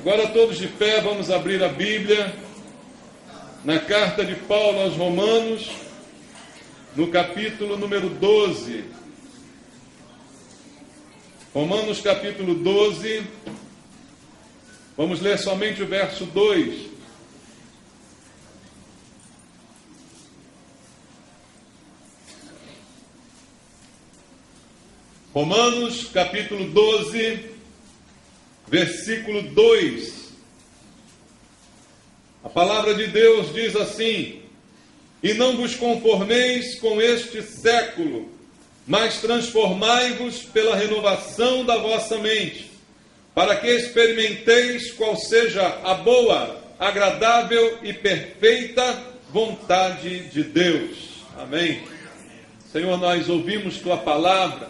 Agora todos de pé, vamos abrir a Bíblia na carta de Paulo aos Romanos, no capítulo número 12. Romanos capítulo 12, vamos ler somente o verso 2. Romanos capítulo 12, versículo 2. A palavra de Deus diz assim: E não vos conformeis com este século, mas transformai-vos pela renovação da vossa mente, para que experimenteis qual seja a boa, agradável e perfeita vontade de Deus. Amém. Senhor, nós ouvimos Tua palavra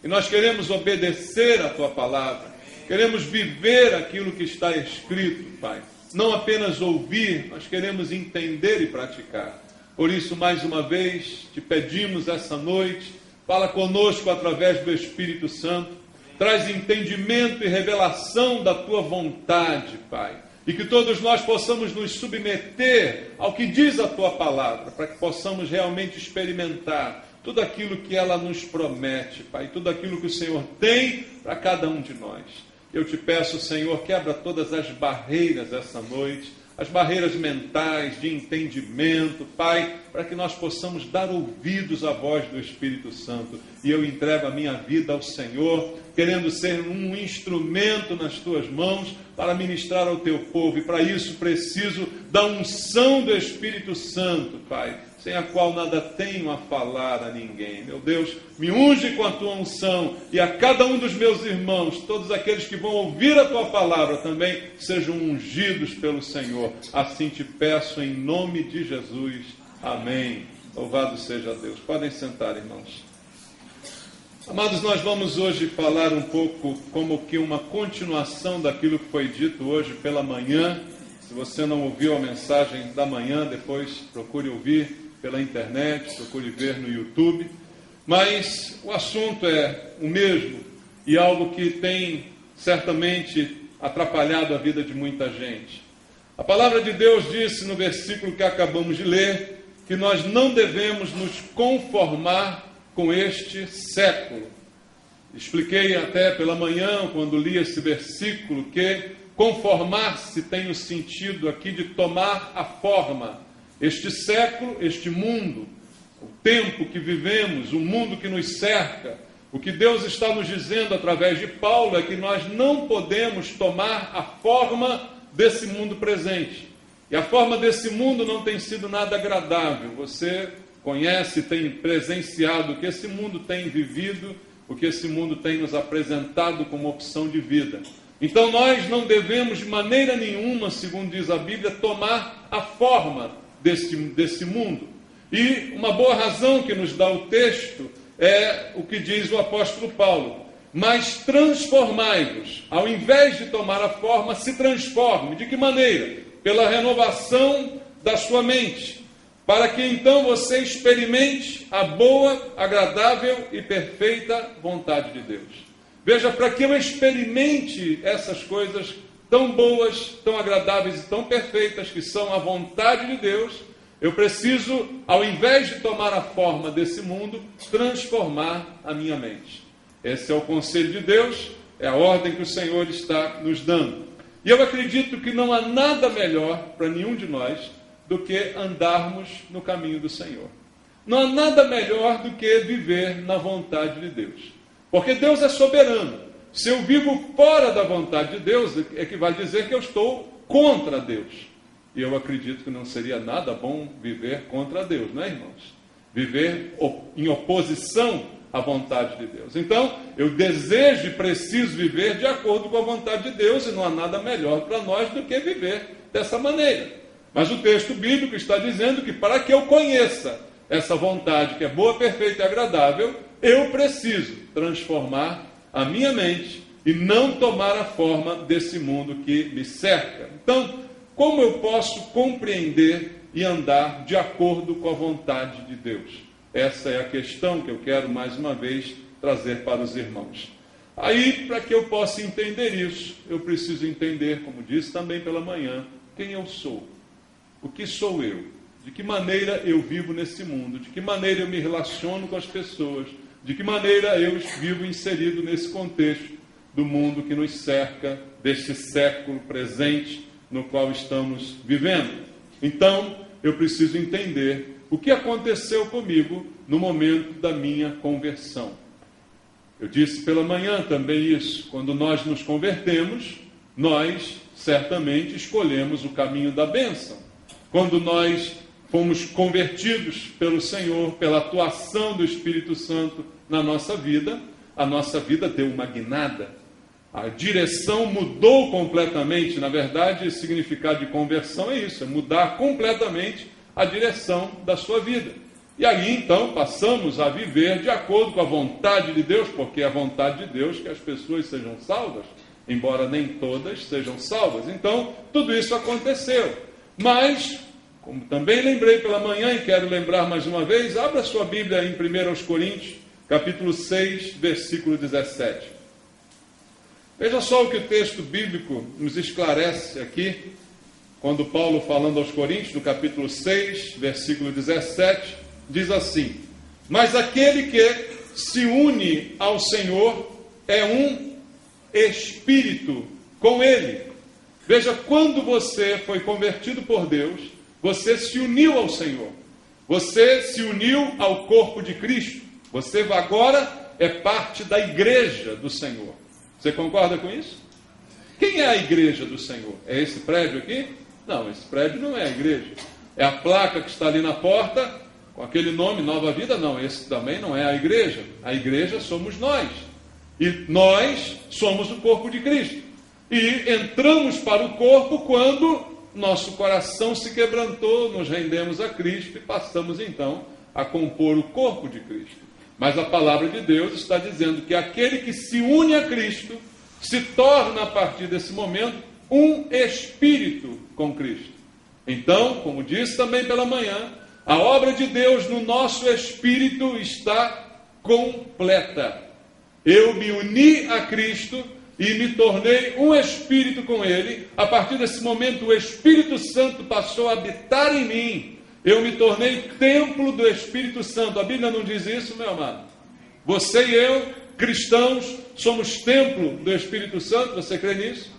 e nós queremos obedecer a Tua palavra. Queremos viver aquilo que está escrito, Pai. Não apenas ouvir, nós queremos entender e praticar. Por isso, mais uma vez, te pedimos essa noite, fala conosco através do Espírito Santo, traz entendimento e revelação da Tua vontade, Pai. E que todos nós possamos nos submeter ao que diz a Tua palavra, para que possamos realmente experimentar tudo aquilo que ela nos promete, Pai, tudo aquilo que o Senhor tem para cada um de nós. Eu te peço, Senhor, quebra todas as barreiras essa noite, as barreiras mentais, de entendimento, Pai, para que nós possamos dar ouvidos à voz do Espírito Santo. E eu entrego a minha vida ao Senhor, querendo ser um instrumento nas Tuas mãos para ministrar ao Teu povo. E para isso preciso da unção do Espírito Santo, Pai, sem a qual nada tenho a falar a ninguém. Meu Deus, me unge com a Tua unção, e a cada um dos meus irmãos, todos aqueles que vão ouvir a Tua palavra também, sejam ungidos pelo Senhor. Assim te peço em nome de Jesus. Amém. Louvado seja Deus. Podem sentar, irmãos. Amados, nós vamos hoje falar um pouco como que uma continuação daquilo que foi dito hoje pela manhã. Se você não ouviu a mensagem da manhã, depois procure ouvir pela internet, procure ver no YouTube. Mas o assunto é o mesmo e algo que tem certamente atrapalhado a vida de muita gente. A palavra de Deus disse no versículo que acabamos de ler que nós não devemos nos conformar com este século. Expliquei até pela manhã, quando li esse versículo, que conformar-se tem o sentido aqui de tomar a forma. Este século, este mundo, o tempo que vivemos, o mundo que nos cerca, o que Deus está nos dizendo através de Paulo é que nós não podemos tomar a forma desse mundo presente. E a forma desse mundo não tem sido nada agradável. Você conhece, tem presenciado o que esse mundo tem vivido, o que esse mundo tem nos apresentado como opção de vida. Então nós não devemos de maneira nenhuma, segundo diz a Bíblia, tomar a forma desse mundo. E uma boa razão que nos dá o texto é o que diz o apóstolo Paulo: mas transformai-vos. Ao invés de tomar a forma, se transforme. De que maneira? Pela renovação da sua mente, para que então você experimente a boa, agradável e perfeita vontade de Deus. Veja, para que eu experimente essas coisas tão boas, tão agradáveis e tão perfeitas que são a vontade de Deus, eu preciso, ao invés de tomar a forma desse mundo, transformar a minha mente. Esse é o conselho de Deus, é a ordem que o Senhor está nos dando. E eu acredito que não há nada melhor para nenhum de nós do que andarmos no caminho do Senhor. Não há nada melhor do que viver na vontade de Deus. Porque Deus é soberano. Se eu vivo fora da vontade de Deus, equivale a dizer que eu estou contra Deus. E eu acredito que não seria nada bom viver contra Deus, não é, irmãos? Viver em oposição à vontade de Deus. Então, eu desejo e preciso viver de acordo com a vontade de Deus, e não há nada melhor para nós do que viver dessa maneira. Mas o texto bíblico está dizendo que para que eu conheça essa vontade que é boa, perfeita e agradável, eu preciso transformar a minha mente e não tomar a forma desse mundo que me cerca. Então, como eu posso compreender e andar de acordo com a vontade de Deus? Essa é a questão que eu quero mais uma vez trazer para os irmãos. Aí, para que eu possa entender isso, eu preciso entender, como disse também pela manhã, quem eu sou. O que sou eu? De que maneira eu vivo nesse mundo? De que maneira eu me relaciono com as pessoas? De que maneira eu vivo inserido nesse contexto do mundo que nos cerca, deste século presente no qual estamos vivendo? Então, eu preciso entender o que aconteceu comigo no momento da minha conversão. Eu disse pela manhã também isso. Quando nós nos convertemos, nós certamente escolhemos o caminho da bênção. Quando nós fomos convertidos pelo Senhor, pela atuação do Espírito Santo na nossa vida, a nossa vida deu uma guinada. A direção mudou completamente. Na verdade, o significado de conversão é isso, é mudar completamente a direção da sua vida. E aí, então, passamos a viver de acordo com a vontade de Deus, porque é a vontade de Deus que as pessoas sejam salvas, embora nem todas sejam salvas. Então, tudo isso aconteceu. Mas, como também lembrei pela manhã e quero lembrar mais uma vez, abra sua Bíblia em 1 Coríntios, capítulo 6, versículo 17. Veja só o que o texto bíblico nos esclarece aqui, quando Paulo, falando aos Coríntios, no capítulo 6, versículo 17, diz assim: mas aquele que se une ao Senhor é um espírito com Ele. Veja, quando você foi convertido por Deus, você se uniu ao Senhor. Você se uniu ao corpo de Cristo. Você agora é parte da igreja do Senhor. Você concorda com isso? Quem é a igreja do Senhor? É esse prédio aqui? Não, esse prédio não é a igreja. É a placa que está ali na porta, com aquele nome, Nova Vida. Não, esse também não é a igreja. A igreja somos nós. E nós somos o corpo de Cristo. E entramos para o corpo quando nosso coração se quebrantou, nos rendemos a Cristo e passamos então a compor o corpo de Cristo. Mas a palavra de Deus está dizendo que aquele que se une a Cristo se torna, a partir desse momento, um espírito com Cristo. Então, como disse também pela manhã, a obra de Deus no nosso espírito está completa. Eu me uni a Cristo e me tornei um espírito com Ele. A partir desse momento, o Espírito Santo passou a habitar em mim. Eu me tornei templo do Espírito Santo. A Bíblia não diz isso, meu amado? Você e eu, cristãos, somos templo do Espírito Santo. Você crê nisso?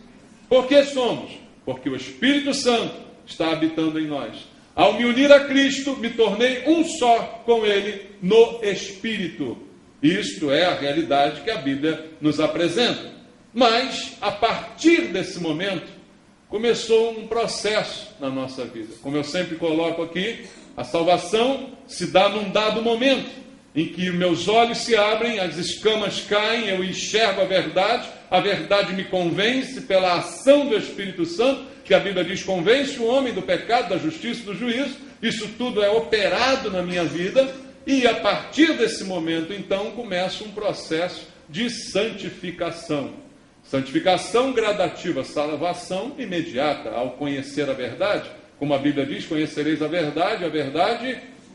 Por que somos? Porque o Espírito Santo está habitando em nós. Ao me unir a Cristo, me tornei um só com Ele no Espírito. Isto é a realidade que a Bíblia nos apresenta. Mas, a partir desse momento, começou um processo na nossa vida. Como eu sempre coloco aqui, a salvação se dá num dado momento, em que meus olhos se abrem, as escamas caem, eu enxergo a verdade me convence pela ação do Espírito Santo, que a Bíblia diz, convence o homem do pecado, da justiça e do juízo. Isso tudo é operado na minha vida, e a partir desse momento, então, começa um processo de santificação. Santificação gradativa, salvação imediata ao conhecer a verdade. Como a Bíblia diz, conhecereis a verdade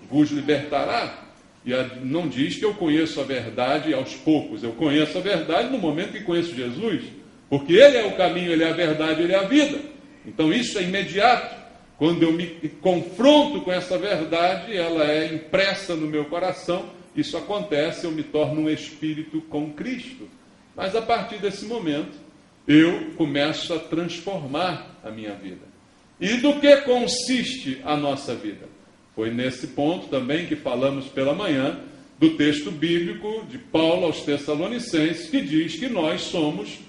vos libertará. E não diz que eu conheço a verdade aos poucos. Eu conheço a verdade no momento que conheço Jesus. Porque Ele é o caminho, Ele é a verdade, Ele é a vida. Então isso é imediato. Quando eu me confronto com essa verdade, ela é impressa no meu coração. Isso acontece, eu me torno um espírito com Cristo. Mas a partir desse momento, eu começo a transformar a minha vida. E do que consiste a nossa vida? Foi nesse ponto também que falamos pela manhã, do texto bíblico de Paulo aos Tessalonicenses, que diz que nós somos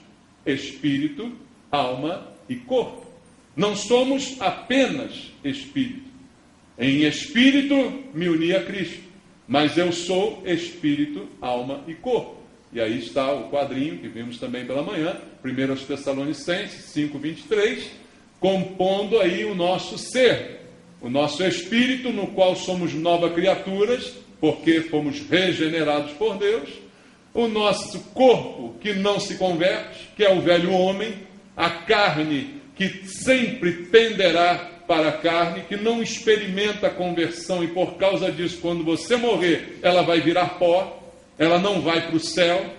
espírito, alma e corpo. Não somos apenas espírito. Em espírito me uni a Cristo, mas eu sou espírito, alma e corpo. E aí está o quadrinho que vimos também pela manhã, 1 Tessalonicenses 5:23, compondo aí o nosso ser, o nosso espírito, no qual somos novas criaturas, porque fomos regenerados por Deus, o nosso corpo que não se converte, que é o velho homem, a carne que sempre penderá para a carne, que não experimenta a conversão, e por causa disso, quando você morrer, ela vai virar pó. Ela não vai para o céu,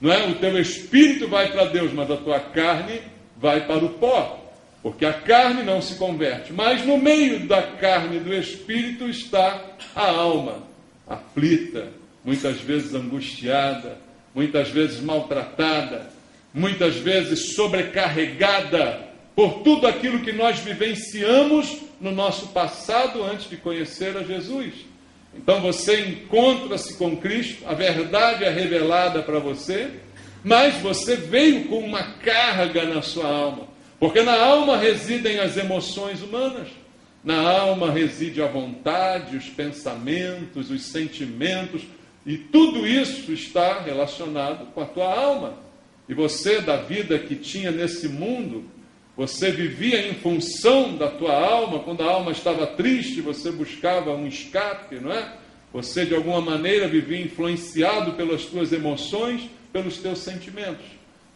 não é? O teu espírito vai para Deus, mas a tua carne vai para o pó. Porque a carne não se converte, mas no meio da carne e do espírito está a alma, aflita, muitas vezes angustiada, muitas vezes maltratada, muitas vezes sobrecarregada por tudo aquilo que nós vivenciamos no nosso passado antes de conhecer a Jesus. Então você encontra-se com Cristo, a verdade é revelada para você, mas você veio com uma carga na sua alma. Porque na alma residem as emoções humanas, na alma reside a vontade, os pensamentos, os sentimentos, e tudo isso está relacionado com a tua alma. E você, da vida que tinha nesse mundo, você vivia em função da tua alma. Quando a alma estava triste, você buscava um escape, não é? Você, de alguma maneira, vivia influenciado pelas tuas emoções, pelos teus sentimentos.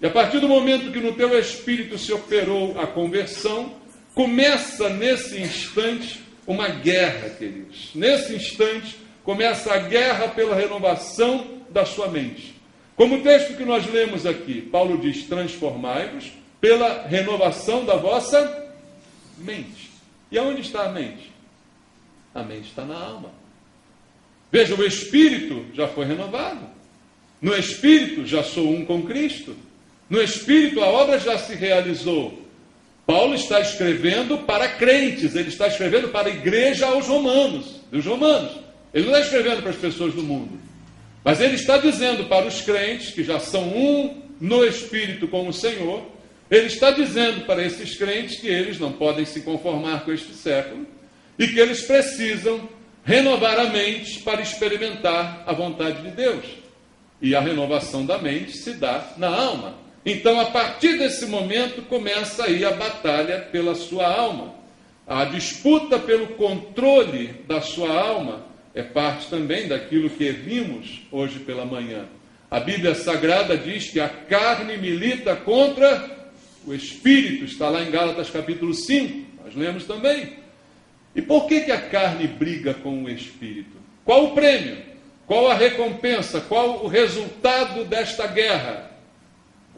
E a partir do momento que no teu espírito se operou a conversão, começa nesse instante uma guerra, queridos. Nesse instante começa a guerra pela renovação da sua mente. Como o texto que nós lemos aqui, Paulo diz: transformai-vos pela renovação da vossa mente. E aonde está a mente? A mente está na alma. Veja, o espírito já foi renovado. No espírito já sou um com Cristo. No espírito a obra já se realizou. Paulo está escrevendo para crentes, ele está escrevendo para a igreja dos romanos. Ele não está escrevendo para as pessoas do mundo. Mas ele está dizendo para os crentes, que já são um no espírito com o Senhor, ele está dizendo para esses crentes que eles não podem se conformar com este século e que eles precisam renovar a mente para experimentar a vontade de Deus. E a renovação da mente se dá na alma. Então, a partir desse momento, começa aí a batalha pela sua alma. A disputa pelo controle da sua alma é parte também daquilo que vimos hoje pela manhã. A Bíblia Sagrada diz que a carne milita contra o Espírito. Está lá em Gálatas capítulo 5. Nós lemos também. E por que a carne briga com o Espírito? Qual o prêmio? Qual a recompensa? Qual o resultado desta guerra?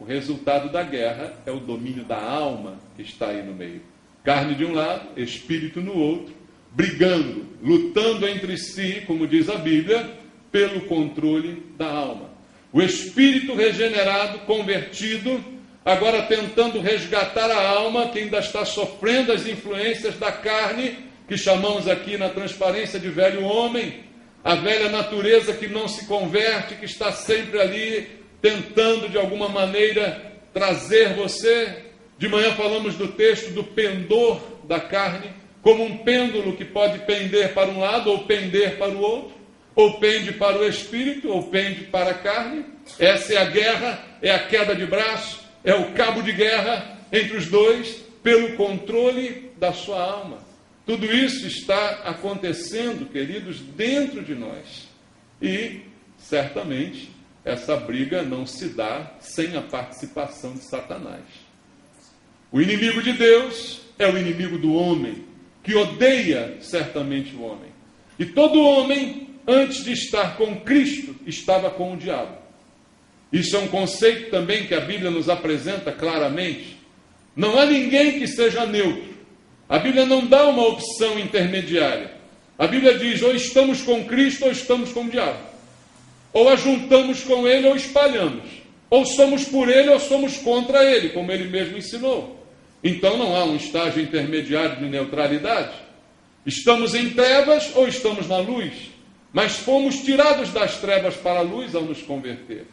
O resultado da guerra é o domínio da alma que está aí no meio. Carne de um lado, espírito no outro, brigando, lutando entre si, como diz a Bíblia, pelo controle da alma. O espírito regenerado, convertido, agora tentando resgatar a alma que ainda está sofrendo as influências da carne, que chamamos aqui na transparência de velho homem, a velha natureza que não se converte, que está sempre ali tentando de alguma maneira trazer você. De manhã falamos do texto do pendor da carne, como um pêndulo que pode pender para um lado ou pender para o outro, ou pende para o espírito ou pende para a carne. Essa é a guerra, é a queda de braço, é o cabo de guerra entre os dois pelo controle da sua alma. Tudo isso está acontecendo, queridos, dentro de nós. E, certamente, essa briga não se dá sem a participação de Satanás. O inimigo de Deus é o inimigo do homem, que odeia certamente o homem. E todo homem, antes de estar com Cristo, estava com o diabo. Isso é um conceito também que a Bíblia nos apresenta claramente. Não há ninguém que seja neutro. A Bíblia não dá uma opção intermediária. A Bíblia diz: ou estamos com Cristo ou estamos com o diabo. Ou ajuntamos com ele ou espalhamos. Ou somos por ele ou somos contra ele, como ele mesmo ensinou. Então não há um estágio intermediário de neutralidade. Estamos em trevas ou estamos na luz. Mas fomos tirados das trevas para a luz ao nos converter.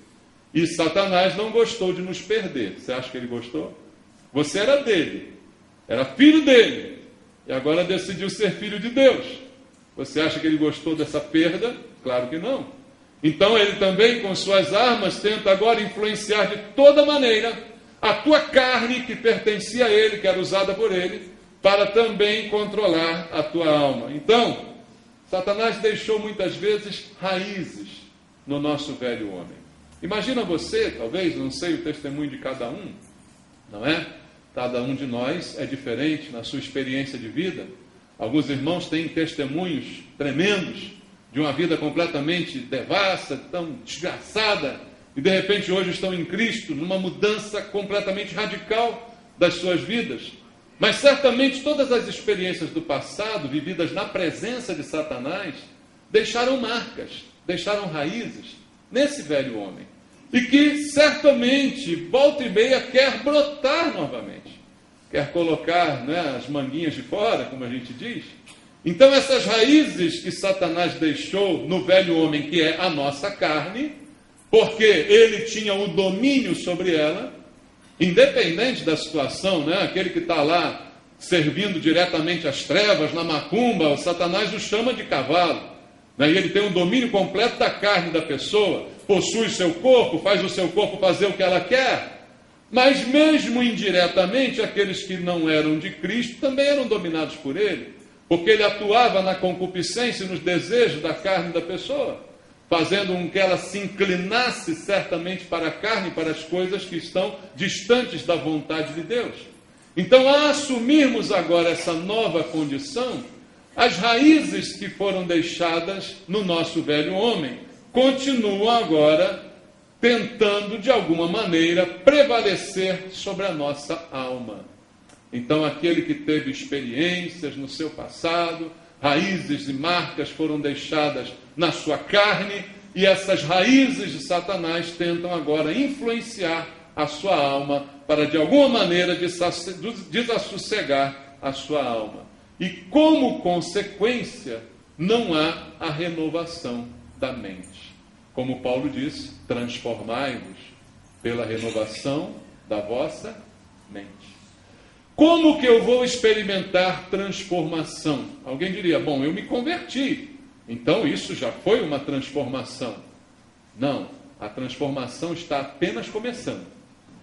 E Satanás não gostou de nos perder. Você acha que ele gostou? Você era dele. Era filho dele. E agora decidiu ser filho de Deus. Você acha que ele gostou dessa perda? Claro que não. Então ele também, com suas armas, tenta agora influenciar de toda maneira a tua carne, que pertencia a ele, que era usada por ele, para também controlar a tua alma. Então, Satanás deixou muitas vezes raízes no nosso velho homem. Imagina você, talvez, não sei o testemunho de cada um, não é? Cada um de nós é diferente na sua experiência de vida. Alguns irmãos têm testemunhos tremendos de uma vida completamente devassa, tão desgraçada, e de repente hoje estão em Cristo, numa mudança completamente radical das suas vidas. Mas certamente todas as experiências do passado, vividas na presença de Satanás, deixaram marcas, deixaram raízes nesse velho homem. E que certamente, volta e meia, quer brotar novamente. Quer colocar, né, as manguinhas de fora, como a gente diz. Então essas raízes que Satanás deixou no velho homem, que é a nossa carne, porque ele tinha o domínio sobre ela, independente da situação, né? Aquele que está lá servindo diretamente às trevas, na macumba, o Satanás o chama de cavalo, né? E ele tem o domínio completo da carne da pessoa, possui seu corpo, faz o seu corpo fazer o que ela quer. Mas mesmo indiretamente, aqueles que não eram de Cristo também eram dominados por ele, porque ele atuava na concupiscência e nos desejos da carne da pessoa, fazendo com que ela se inclinasse certamente para a carne, para as coisas que estão distantes da vontade de Deus. Então, a assumirmos agora essa nova condição, as raízes que foram deixadas no nosso velho homem continuam agora tentando, de alguma maneira, prevalecer sobre a nossa alma. Então, aquele que teve experiências no seu passado, raízes e marcas foram deixadas na sua carne, e essas raízes de Satanás tentam agora influenciar a sua alma para, de alguma maneira, desassossegar a sua alma. E, como consequência, não há a renovação da mente. Como Paulo diz, transformai-vos pela renovação da vossa mente. Como que eu vou experimentar transformação? Alguém diria, bom, eu me converti, então isso já foi uma transformação. Não, a transformação está apenas começando.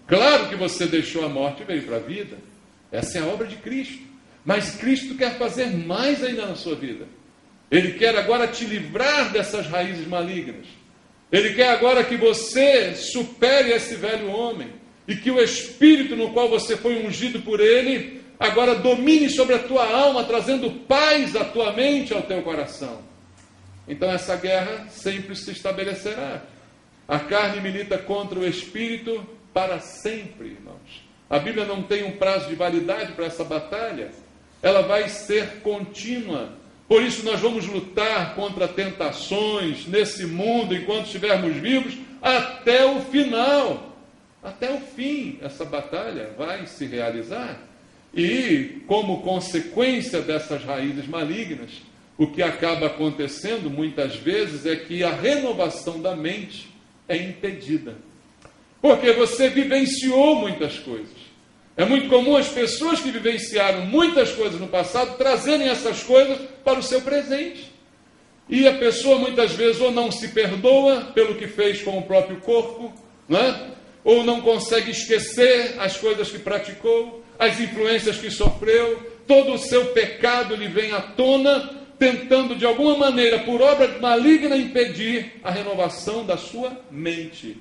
Claro que você deixou a morte e veio para a vida, essa é a obra de Cristo, mas Cristo quer fazer mais ainda na sua vida. Ele quer agora te livrar dessas raízes malignas. Ele quer agora que você supere esse velho homem, e que o Espírito no qual você foi ungido por Ele, agora domine sobre a tua alma, trazendo paz à tua mente, ao teu coração. Então essa guerra sempre se estabelecerá. A carne milita contra o Espírito para sempre, irmãos. A Bíblia não tem um prazo de validade para essa batalha. Ela vai ser contínua. Por isso nós vamos lutar contra tentações nesse mundo, enquanto estivermos vivos, até o final. Até o fim, essa batalha vai se realizar. E, como consequência dessas raízes malignas, o que acaba acontecendo muitas vezes é que a renovação da mente é impedida. Porque você vivenciou muitas coisas. É muito comum as pessoas que vivenciaram muitas coisas no passado trazerem essas coisas para o seu presente. E a pessoa muitas vezes ou não se perdoa pelo que fez com o próprio corpo, não é? Ou não consegue esquecer as coisas que praticou, as influências que sofreu, todo o seu pecado lhe vem à tona, tentando de alguma maneira, por obra maligna, impedir a renovação da sua mente.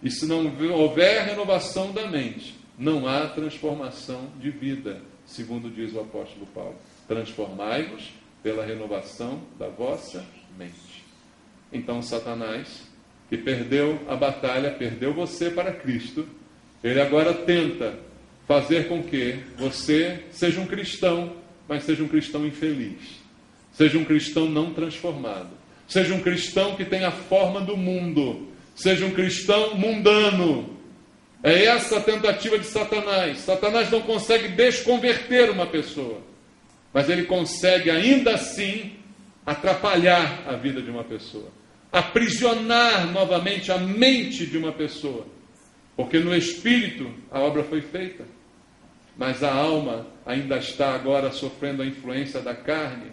E se não houver renovação da mente, não há transformação de vida, segundo diz o apóstolo Paulo. Transformai-vos pela renovação da vossa mente. Então Satanás, que perdeu a batalha, perdeu você para Cristo, ele agora tenta fazer com que você seja um cristão, mas seja um cristão infeliz. Seja um cristão não transformado. Seja um cristão que tem a forma do mundo. Seja um cristão mundano. É essa a tentativa de Satanás. Satanás não consegue desconverter uma pessoa, mas ele consegue ainda assim atrapalhar a vida de uma pessoa, aprisionar novamente a mente de uma pessoa, porque no espírito a obra foi feita, mas a alma ainda está agora sofrendo a influência da carne,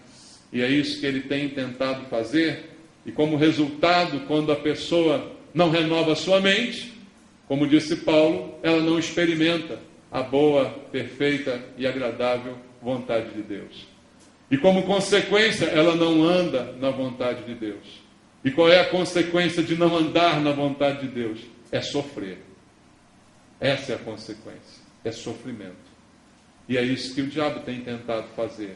e é isso que ele tem tentado fazer. E como resultado, quando a pessoa não renova a sua mente, como disse Paulo, ela não experimenta a boa, perfeita e agradável vontade de Deus. E como consequência, ela não anda na vontade de Deus. E qual é a consequência de não andar na vontade de Deus? É sofrer. Essa é a consequência. É sofrimento. E é isso que o diabo tem tentado fazer.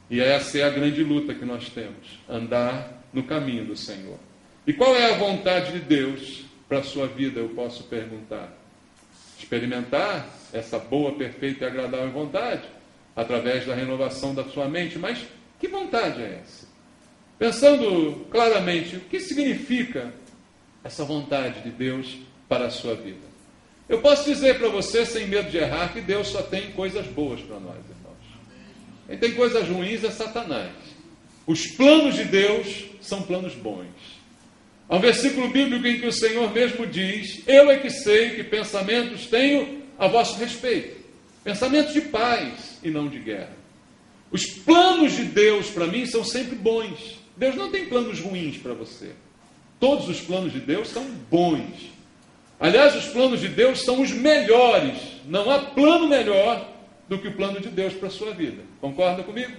E essa é a grande luta que nós temos. Andar no caminho do Senhor. E qual é a vontade de Deus para a sua vida, eu posso perguntar? Experimentar essa boa, perfeita e agradável vontade através da renovação da sua mente. Mas que vontade é essa? Pensando claramente, o que significa essa vontade de Deus para a sua vida? Eu posso dizer para você, sem medo de errar, que Deus só tem coisas boas para nós, irmãos. Quem tem coisas ruins é Satanás. Os planos de Deus são planos bons. Há um versículo bíblico em que o Senhor mesmo diz: eu é que sei que pensamentos tenho a vosso respeito. Pensamentos de paz e não de guerra. Os planos de Deus para mim são sempre bons. Deus não tem planos ruins para você. Todos os planos de Deus são bons. Aliás, os planos de Deus são os melhores. Não há plano melhor do que o plano de Deus para a sua vida. Concorda comigo?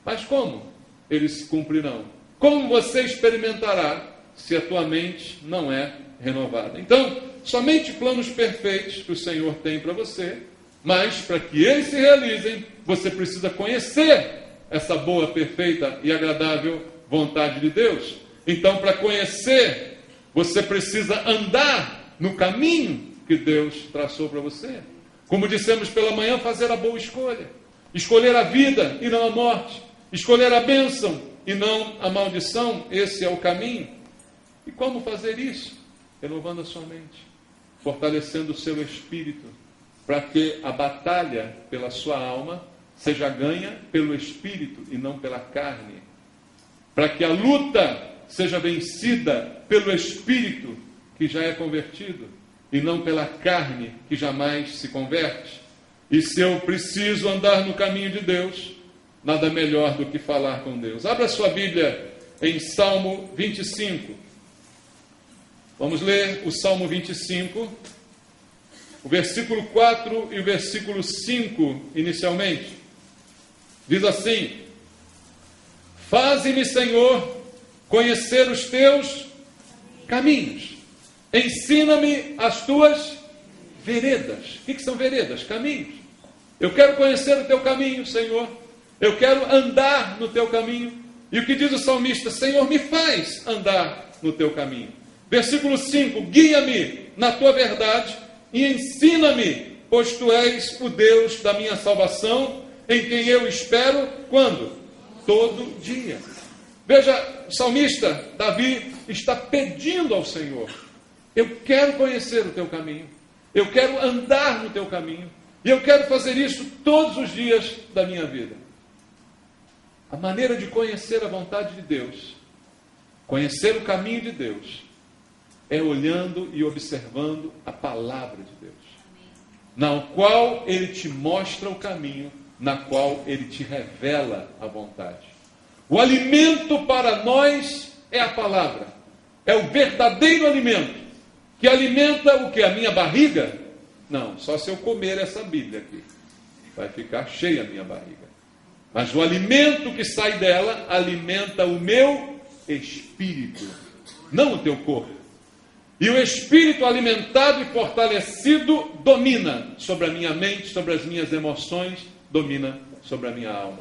Mas como eles se cumprirão? Como você experimentará se a tua mente não é renovada? Então, somente planos perfeitos que o Senhor tem para você, mas para que eles se realizem, você precisa conhecer essa boa, perfeita e agradável vontade de Deus. Então, para conhecer, você precisa andar no caminho que Deus traçou para você. Como dissemos pela manhã, fazer a boa escolha. Escolher a vida e não a morte. Escolher a bênção e não a maldição. Esse é o caminho. E como fazer isso? Renovando a sua mente, fortalecendo o seu espírito, para que a batalha pela sua alma seja ganha pelo espírito e não pela carne. Para que a luta seja vencida pelo espírito que já é convertido e não pela carne que jamais se converte. E se eu preciso andar no caminho de Deus, nada melhor do que falar com Deus. Abra sua Bíblia em Salmo 25. Vamos ler o Salmo 25, o versículo 4 e o versículo 5 inicialmente. Diz assim: faze-me, Senhor, conhecer os teus caminhos. Ensina-me as tuas veredas. O que são veredas? Caminhos. Eu quero conhecer o teu caminho, Senhor. Eu quero andar no teu caminho. E o que diz o salmista? Senhor, me faz andar no teu caminho. Versículo 5: guia-me na tua verdade e ensina-me, pois tu és o Deus da minha salvação, em quem eu espero, quando? Todo dia. Veja, o salmista Davi está pedindo ao Senhor: eu quero conhecer o teu caminho, eu quero andar no teu caminho, e eu quero fazer isso todos os dias da minha vida. A maneira de conhecer a vontade de Deus, conhecer o caminho de Deus, é olhando e observando a palavra de Deus, na qual Ele te mostra o caminho, na qual Ele te revela a vontade. O alimento para nós é a palavra, é o verdadeiro alimento, que alimenta o que? A minha barriga? Não, só se eu comer essa Bíblia aqui, vai ficar cheia a minha barriga. Mas o alimento que sai dela alimenta o meu espírito, não o teu corpo. E o espírito alimentado e fortalecido domina sobre a minha mente, sobre as minhas emoções, domina sobre a minha alma.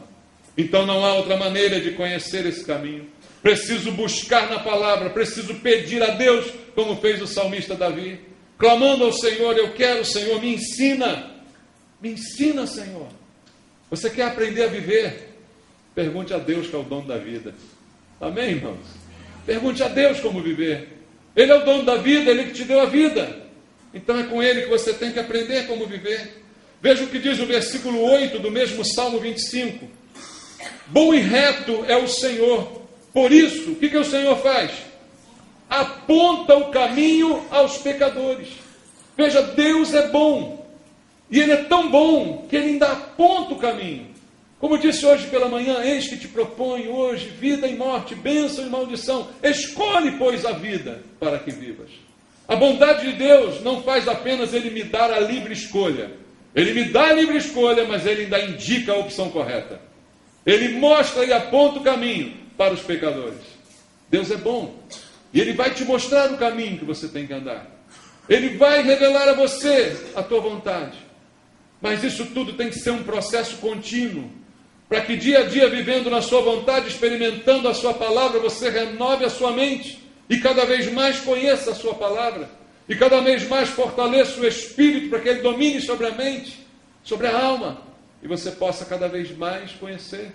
Então não há outra maneira de conhecer esse caminho. Preciso buscar na palavra, preciso pedir a Deus, como fez o salmista Davi, clamando ao Senhor: eu quero, Senhor, me ensina, Senhor. Você quer aprender a viver? Pergunte a Deus, que é o dono da vida. Amém, irmãos? Pergunte a Deus como viver. Ele é o dono da vida, Ele que te deu a vida. Então é com Ele que você tem que aprender como viver. Veja o que diz o versículo 8 do mesmo Salmo 25. Bom e reto é o Senhor. Por isso, o que o Senhor faz? Aponta o caminho aos pecadores. Veja, Deus é bom. E Ele é tão bom que Ele ainda aponta o caminho. Como disse hoje pela manhã: eis que te proponho hoje vida e morte, bênção e maldição. Escolhe, pois, a vida para que vivas. A bondade de Deus não faz apenas Ele me dar a livre escolha. Ele me dá a livre escolha, mas Ele ainda indica a opção correta. Ele mostra e aponta o caminho para os pecadores. Deus é bom. E Ele vai te mostrar o caminho que você tem que andar. Ele vai revelar a você a tua vontade. Mas isso tudo tem que ser um processo contínuo, para que dia a dia, vivendo na sua vontade, experimentando a sua palavra, você renove a sua mente e cada vez mais conheça a sua palavra, e cada vez mais fortaleça o espírito para que ele domine sobre a mente, sobre a alma, e você possa cada vez mais conhecer.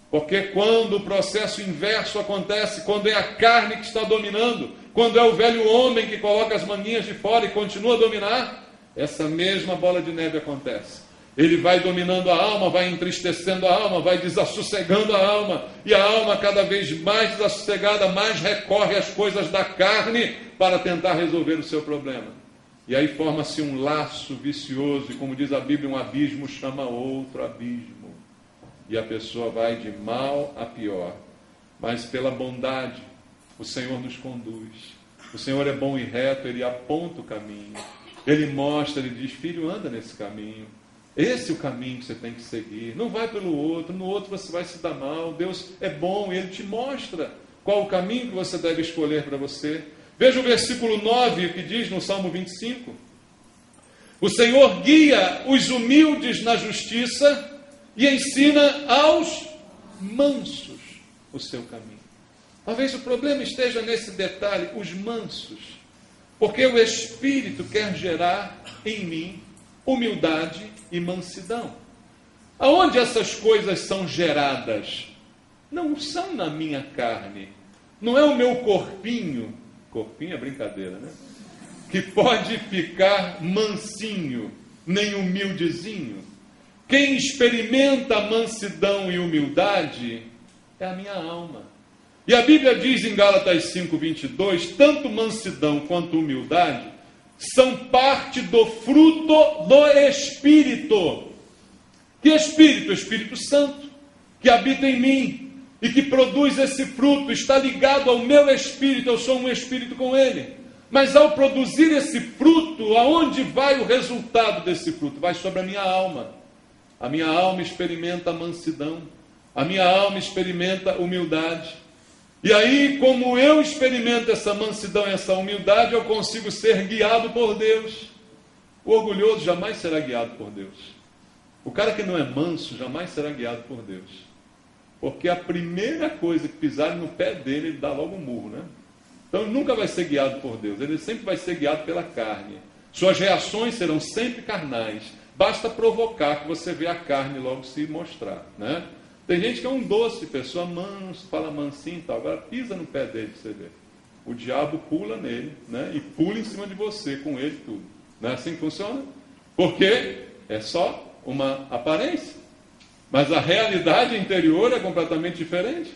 Porque quando o processo inverso acontece, quando é a carne que está dominando, quando é o velho homem que coloca as manguinhas de fora e continua a dominar, essa mesma bola de neve acontece. Ele vai dominando a alma, vai entristecendo a alma, vai desassossegando a alma, e a alma cada vez mais desassossegada, mais recorre às coisas da carne para tentar resolver o seu problema. E aí forma-se um laço vicioso, e como diz a Bíblia, um abismo chama outro abismo. E a pessoa vai de mal a pior. Mas pela bondade, o Senhor nos conduz. O Senhor é bom e reto, Ele aponta o caminho. Ele mostra, Ele diz, filho, anda nesse caminho. Esse é o caminho que você tem que seguir. Não vai pelo outro, no outro você vai se dar mal. Deus é bom, Ele te mostra qual o caminho que você deve escolher para você. Veja o versículo 9, que diz no Salmo 25. O Senhor guia os humildes na justiça e ensina aos mansos o seu caminho. Talvez o problema esteja nesse detalhe, os mansos. Porque o Espírito quer gerar em mim humildade e mansidão. Aonde essas coisas são geradas? Não são na minha carne. Não é o meu corpinho. Corpinho é brincadeira, né? Que pode ficar mansinho, nem humildezinho. Quem experimenta mansidão e humildade é a minha alma. E a Bíblia diz em Gálatas 5:22, tanto mansidão quanto humildade são parte do fruto do Espírito. Que Espírito? O Espírito Santo, que habita em mim e que produz esse fruto, está ligado ao meu espírito, eu sou um espírito com ele. Mas ao produzir esse fruto, aonde vai o resultado desse fruto? Vai sobre a minha alma. A minha alma experimenta mansidão, a minha alma experimenta humildade. E aí, como eu experimento essa mansidão e essa humildade, eu consigo ser guiado por Deus. O orgulhoso jamais será guiado por Deus. O cara que não é manso jamais será guiado por Deus. Porque a primeira coisa que pisarem no pé dele, ele dá logo um murro, né? Então ele nunca vai ser guiado por Deus, ele sempre vai ser guiado pela carne. Suas reações serão sempre carnais. Basta provocar que você vê a carne logo se mostrar, né? Tem gente que é um doce, pessoa manso, fala mansinho e tal. Agora pisa no pé dele para você ver. O diabo pula nele, né? E pula em cima de você, com ele tudo. Não é assim que funciona? Porque é só uma aparência. Mas a realidade interior é completamente diferente.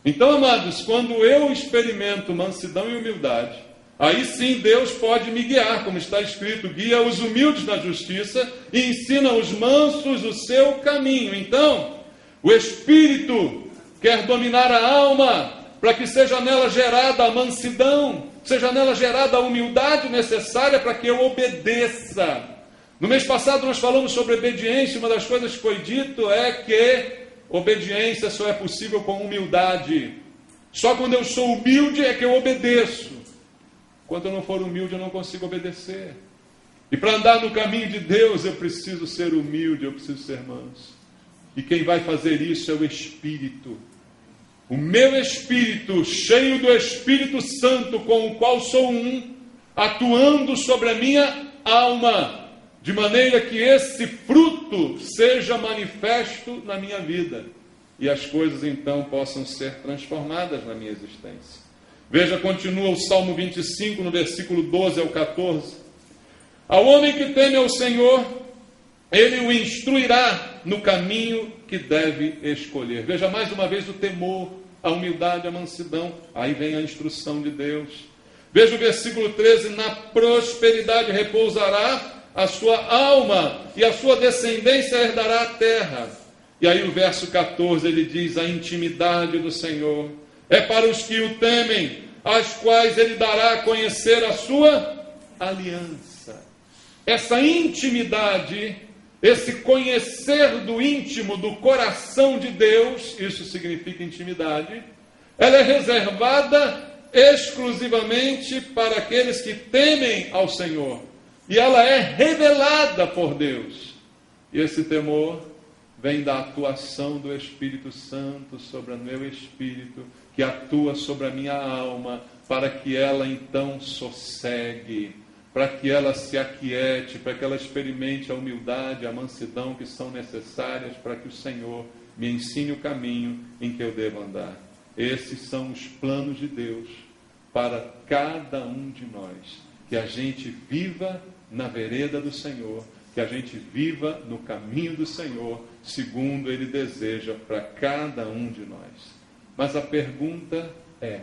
Então, amados, quando eu experimento mansidão e humildade, aí sim Deus pode me guiar, como está escrito, guia os humildes na justiça e ensina aos mansos o seu caminho. Então, o Espírito quer dominar a alma, para que seja nela gerada a mansidão, seja nela gerada a humildade necessária para que eu obedeça. No mês passado nós falamos sobre obediência, uma das coisas que foi dito é que obediência só é possível com humildade. Só quando eu sou humilde é que eu obedeço. Quando eu não for humilde eu não consigo obedecer. E para andar no caminho de Deus eu preciso ser humilde, eu preciso ser manso. E quem vai fazer isso é o Espírito. O meu Espírito, cheio do Espírito Santo, com o qual sou um, atuando sobre a minha alma, de maneira que esse fruto seja manifesto na minha vida. E as coisas então possam ser transformadas na minha existência. Veja, continua o Salmo 25, no versículo 12 ao 14. Ao homem que teme ao Senhor, ele o instruirá no caminho que deve escolher. Veja mais uma vez o temor, a humildade, a mansidão. Aí vem a instrução de Deus. Veja o versículo 13. Na prosperidade repousará a sua alma, e a sua descendência herdará a terra. E aí o verso 14 ele diz, a intimidade do Senhor é para os que o temem, aos quais ele dará a conhecer a sua aliança. Essa intimidade, esse conhecer do íntimo, do coração de Deus, isso significa intimidade, ela é reservada exclusivamente para aqueles que temem ao Senhor. E ela é revelada por Deus. E esse temor vem da atuação do Espírito Santo sobre o meu espírito, que atua sobre a minha alma, para que ela então sossegue, para que ela se aquiete, para que ela experimente a humildade, a mansidão que são necessárias para que o Senhor me ensine o caminho em que eu devo andar. Esses são os planos de Deus para cada um de nós. Que a gente viva na vereda do Senhor, que a gente viva no caminho do Senhor, segundo Ele deseja para cada um de nós. Mas a pergunta é,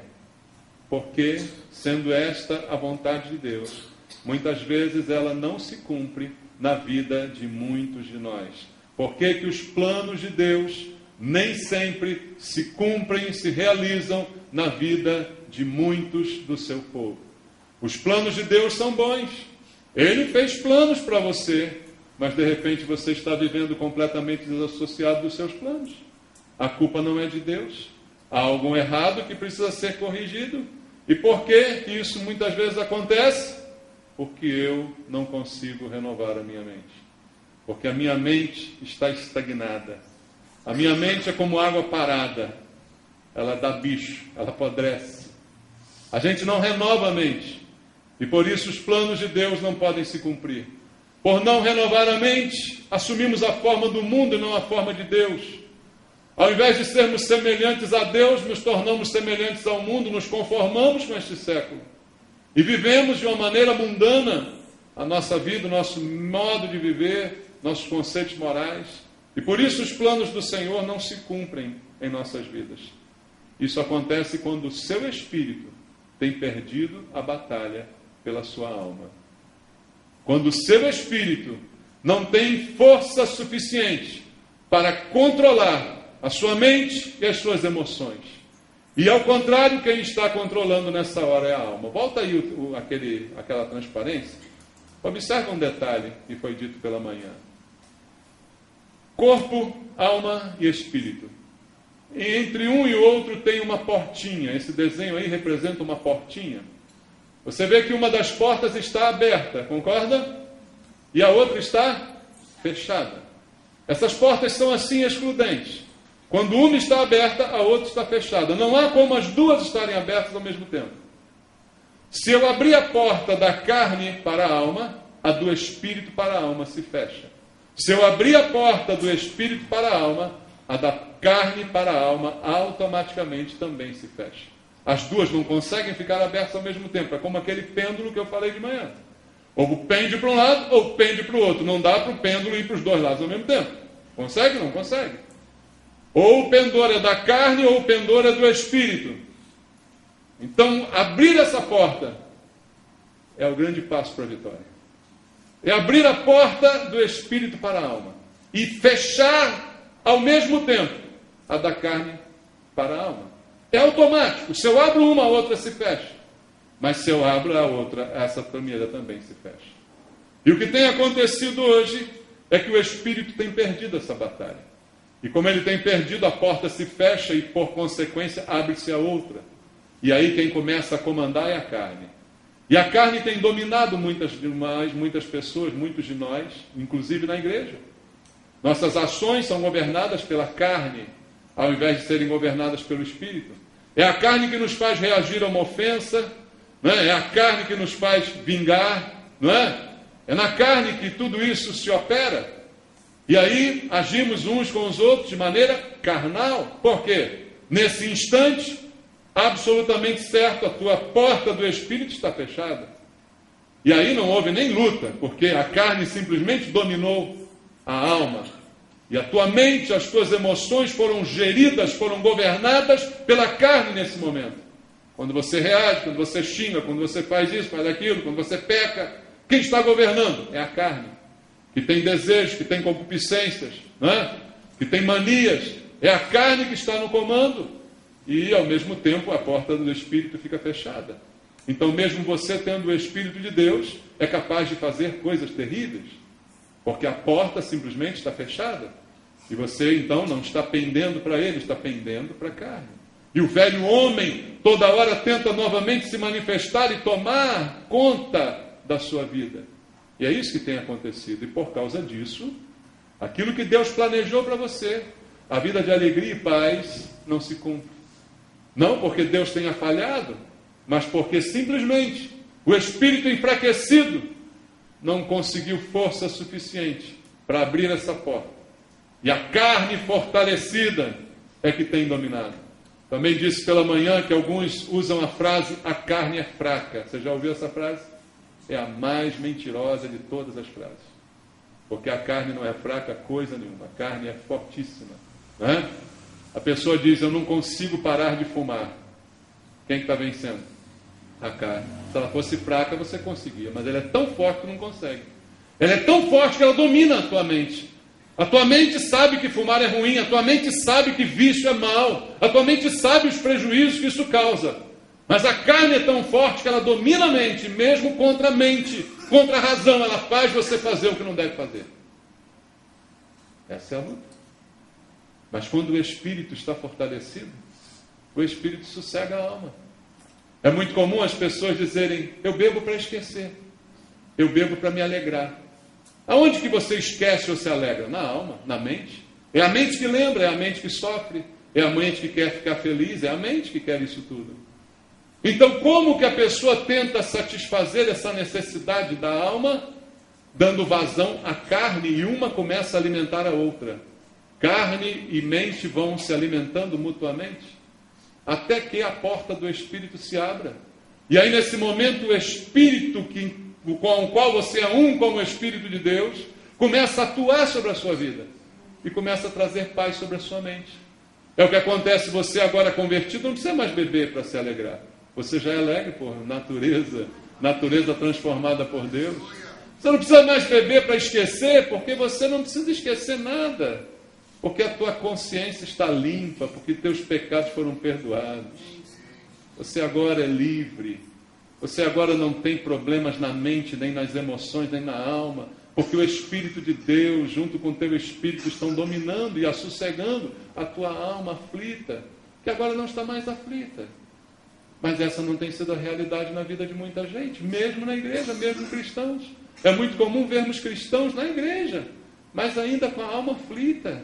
por que, sendo esta a vontade de Deus, muitas vezes ela não se cumpre na vida de muitos de nós? Por que que os planos de Deus nem sempre se cumprem, se realizam na vida de muitos do seu povo? Os planos de Deus são bons. Ele fez planos para você, mas de repente você está vivendo completamente desassociado dos seus planos. A culpa não é de Deus. Há algo errado que precisa ser corrigido. E por que que isso muitas vezes acontece? Porque eu não consigo renovar a minha mente. Porque a minha mente está estagnada. A minha mente é como água parada. Ela dá bicho, ela apodrece. A gente não renova a mente. E por isso os planos de Deus não podem se cumprir. Por não renovar a mente, assumimos a forma do mundo e não a forma de Deus. Ao invés de sermos semelhantes a Deus, nos tornamos semelhantes ao mundo, nos conformamos com este século. E vivemos de uma maneira mundana a nossa vida, o nosso modo de viver, nossos conceitos morais. E por isso os planos do Senhor não se cumprem em nossas vidas. Isso acontece quando o seu espírito tem perdido a batalha pela sua alma. Quando o seu espírito não tem força suficiente para controlar a sua mente e as suas emoções. E ao contrário, quem está controlando nessa hora é a alma. Volta aí aquela transparência. Observe um detalhe que foi dito pela manhã. Corpo, alma e espírito. E entre um e outro tem uma portinha. Esse desenho aí representa uma portinha. Você vê que uma das portas está aberta, concorda? E a outra está fechada. Essas portas são assim excludentes. Quando uma está aberta, a outra está fechada. Não há como as duas estarem abertas ao mesmo tempo. Se eu abrir a porta da carne para a alma, a do espírito para a alma se fecha. Se eu abrir a porta do espírito para a alma, a da carne para a alma automaticamente também se fecha. As duas não conseguem ficar abertas ao mesmo tempo. É como aquele pêndulo que eu falei de manhã. Ou pende para um lado, ou pende para o outro. Não dá para o pêndulo ir para os dois lados ao mesmo tempo. Consegue? Não consegue. Ou o pendor é da carne, ou o pendor é do espírito. Então, abrir essa porta é o grande passo para a vitória. É abrir a porta do espírito para a alma. E fechar ao mesmo tempo a da carne para a alma. É automático. Se eu abro uma, a outra se fecha. Mas se eu abro a outra, essa primeira também se fecha. E o que tem acontecido hoje é que o espírito tem perdido essa batalha. E como ele tem perdido, a porta se fecha e, por consequência, abre-se a outra. E aí quem começa a comandar é a carne. E a carne tem dominado muitas pessoas, muitos de nós, inclusive na igreja. Nossas ações são governadas pela carne, ao invés de serem governadas pelo Espírito. É a carne que nos faz reagir a uma ofensa, não é? É a carne que nos faz vingar, não é? É na carne que tudo isso se opera. E aí agimos uns com os outros de maneira carnal. Por quê? Nesse instante, absolutamente certo, a tua porta do Espírito está fechada. E aí não houve nem luta, porque a carne simplesmente dominou a alma. E a tua mente, as tuas emoções foram geridas, foram governadas pela carne nesse momento. Quando você reage, quando você xinga, quando você faz isso, faz aquilo, quando você peca, quem está governando? É a carne. Que tem desejos, que tem concupiscências, não é? Que tem manias. É a carne que está no comando. E, ao mesmo tempo, a porta do Espírito fica fechada. Então, mesmo você tendo o Espírito de Deus, é capaz de fazer coisas terríveis. Porque a porta simplesmente está fechada. E você, então, não está pendendo para ele, está pendendo para a carne. E o velho homem, toda hora, tenta novamente se manifestar e tomar conta da sua vida. E é isso que tem acontecido. E por causa disso, Aquilo que Deus planejou para você, a vida de alegria e paz, não se cumpre. Não porque Deus tenha falhado, mas porque simplesmente o espírito enfraquecido não conseguiu força suficiente para abrir essa porta. E a carne fortalecida é que tem dominado. Também disse pela manhã que alguns usam a frase, a carne é fraca. Você já ouviu essa frase? É a mais mentirosa de todas as frases. Porque a carne não é fraca coisa nenhuma, a carne é fortíssima. Né? A pessoa diz, eu não consigo parar de fumar. Quem está vencendo? A carne. Se ela fosse fraca, você conseguia, mas ela é tão forte que não consegue. Ela é tão forte que ela domina a tua mente. A tua mente sabe que fumar é ruim, a tua mente sabe que vício é mal, a tua mente sabe os prejuízos que isso causa. Mas a carne é tão forte que ela domina a mente, mesmo contra a mente, contra a razão, ela faz você fazer o que não deve fazer. Essa é a luta. Mas quando o espírito está fortalecido, o espírito sossega a alma. É muito comum as pessoas dizerem, eu bebo para esquecer, eu bebo para me alegrar. Aonde que você esquece ou se alegra? Na alma, na mente. É a mente que lembra, é a mente que sofre, é a mente que quer ficar feliz, é a mente que quer isso tudo. Então, como que a pessoa tenta satisfazer essa necessidade da alma? Dando vazão à carne, e uma começa a alimentar a outra. Carne e mente vão se alimentando mutuamente, até que a porta do Espírito se abra. E aí, nesse momento, o Espírito com o qual você é um como o Espírito de Deus, começa a atuar sobre a sua vida. E começa a trazer paz sobre a sua mente. É o que acontece, você agora convertido, não precisa mais beber para se alegrar. Você já é alegre por natureza transformada por Deus. Você não precisa mais beber para esquecer, porque você não precisa esquecer nada. Porque a tua consciência está limpa, porque teus pecados foram perdoados. Você agora é livre. Você agora não tem problemas na mente, nem nas emoções, nem na alma. Porque o Espírito de Deus, junto com o teu Espírito, estão dominando e assossegando a tua alma aflita, que agora não está mais aflita. Mas essa não tem sido a realidade na vida de muita gente, mesmo na igreja, mesmo cristãos. É muito comum vermos cristãos na igreja, mas ainda com a alma aflita,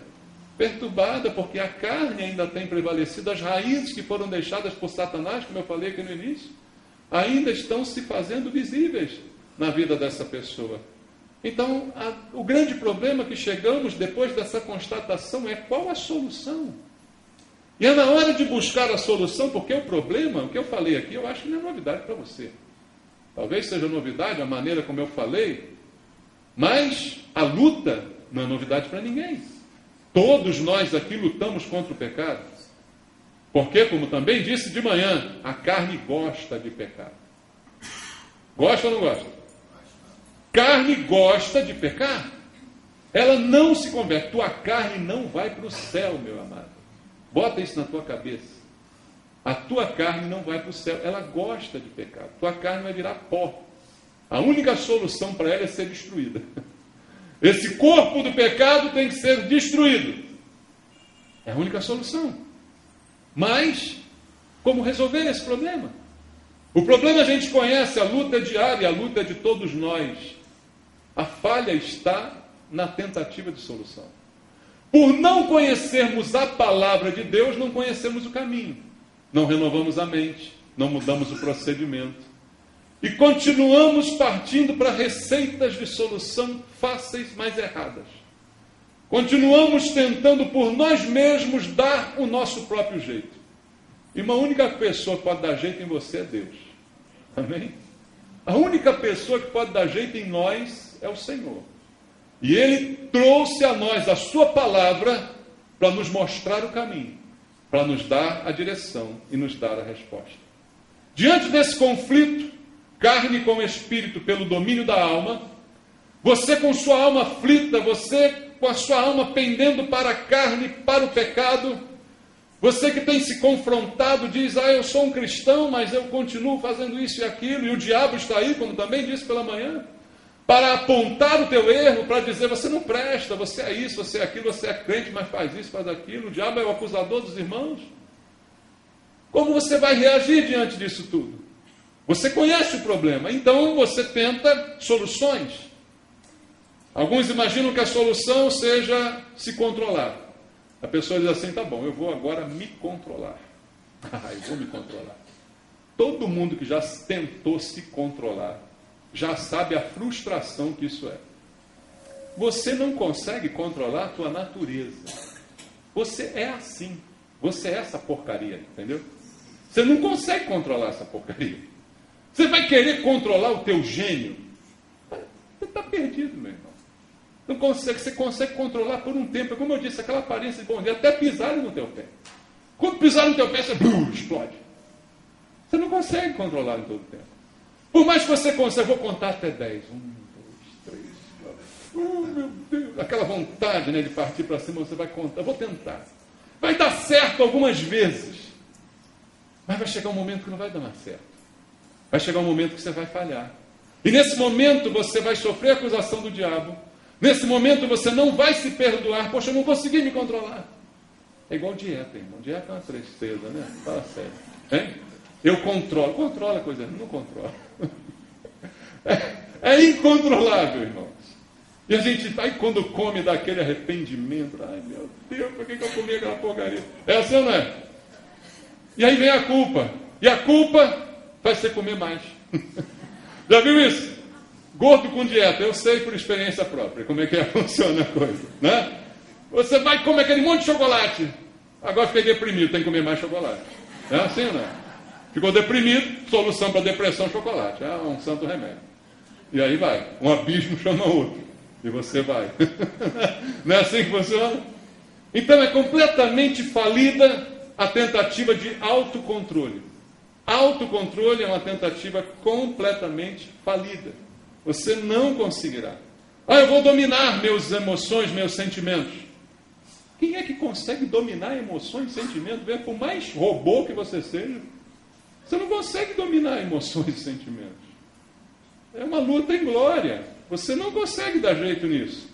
perturbada, porque a carne ainda tem prevalecido, as raízes que foram deixadas por Satanás, como eu falei aqui no início, ainda estão se fazendo visíveis na vida dessa pessoa. Então, o grande problema que chegamos depois dessa constatação é qual a solução? E é na hora de buscar a solução, porque o problema, o que eu falei aqui, eu acho que não é novidade para você. Talvez seja novidade a maneira como eu falei, mas a luta não é novidade para ninguém. Todos nós aqui lutamos contra o pecado. Porque, como também disse de manhã, a carne gosta de pecar. Gosta ou não gosta? Carne gosta de pecar. Ela não se converte. Tua carne não vai para o céu, meu amado. Bota isso na tua cabeça. A tua carne não vai para o céu. Ela gosta de pecar. Tua carne vai virar pó. A única solução para ela é ser destruída. Esse corpo do pecado tem que ser destruído. É a única solução. Mas, como resolver esse problema? O problema a gente conhece, a luta é diária, a luta é de todos nós. A falha está na tentativa de solução. Por não conhecermos a palavra de Deus, não conhecemos o caminho. Não renovamos a mente, não mudamos o procedimento. E continuamos partindo para receitas de solução fáceis, mas erradas. Continuamos tentando por nós mesmos dar o nosso próprio jeito. E uma única pessoa que pode dar jeito em você é Deus. Amém? A única pessoa que pode dar jeito em nós é o Senhor. E Ele trouxe a nós a sua palavra para nos mostrar o caminho, para nos dar a direção e nos dar a resposta. Diante desse conflito, carne com espírito pelo domínio da alma, você com sua alma aflita, você com a sua alma pendendo para a carne, para o pecado, você que tem se confrontado, diz, eu sou um cristão, mas eu continuo fazendo isso e aquilo, e o diabo está aí, como também disse pela manhã, para apontar o teu erro, para dizer, você não presta, você é isso, você é aquilo, você é crente, mas faz isso, faz aquilo, o diabo é o acusador dos irmãos. Como você vai reagir diante disso tudo? Você conhece o problema, então você tenta soluções. Alguns imaginam que a solução seja se controlar. A pessoa diz assim, tá bom, eu vou agora me controlar. Eu vou me controlar. Todo mundo que já tentou se controlar, já sabe a frustração que isso é. Você não consegue controlar a tua natureza. Você é assim. Você é essa porcaria, entendeu? Você não consegue controlar essa porcaria. Você vai querer controlar o teu gênio? Você está perdido, meu irmão. Não consegue, você consegue controlar por um tempo. Como eu disse, aquela aparência de bom dia, até pisarem no teu pé. Quando pisarem no teu pé, você explode. Você não consegue controlar em todo o tempo. Por mais que você consiga, vou contar até 10. 1, 2, 3, 4. Oh, meu Deus. Aquela vontade, né, de partir para cima, você vai contar. Eu vou tentar. Vai dar certo algumas vezes. Mas vai chegar um momento que não vai dar mais certo. Vai chegar um momento que você vai falhar. E nesse momento você vai sofrer a acusação do diabo. Nesse momento você não vai se perdoar. Poxa, eu não consegui me controlar. É igual dieta, irmão. Dieta é uma tristeza, né? Fala sério. Hein? Eu controlo. Controla a coisa, não controla. É incontrolável, irmãos. E a gente, aí quando come, dá aquele arrependimento. Ai, meu Deus, por que eu comi aquela porcaria? É assim ou não é? E aí vem a culpa. E a culpa faz você comer mais. Já viu isso? Gordo com dieta. Eu sei por experiência própria como é que funciona a coisa, né? Você vai comer aquele monte de chocolate. Agora fiquei deprimido, tem que comer mais chocolate. É assim ou não? Ficou deprimido, solução para depressão, chocolate. É um santo remédio. E aí vai. Um abismo chama outro. E você vai. Não é assim que funciona? Então é completamente falida a tentativa de autocontrole. Autocontrole é uma tentativa completamente falida. Você não conseguirá. Eu vou dominar meus emoções, meus sentimentos. Quem é que consegue dominar emoções e sentimentos? Por mais robô que você seja, você não consegue dominar emoções e sentimentos. É uma luta em glória. Você não consegue dar jeito nisso.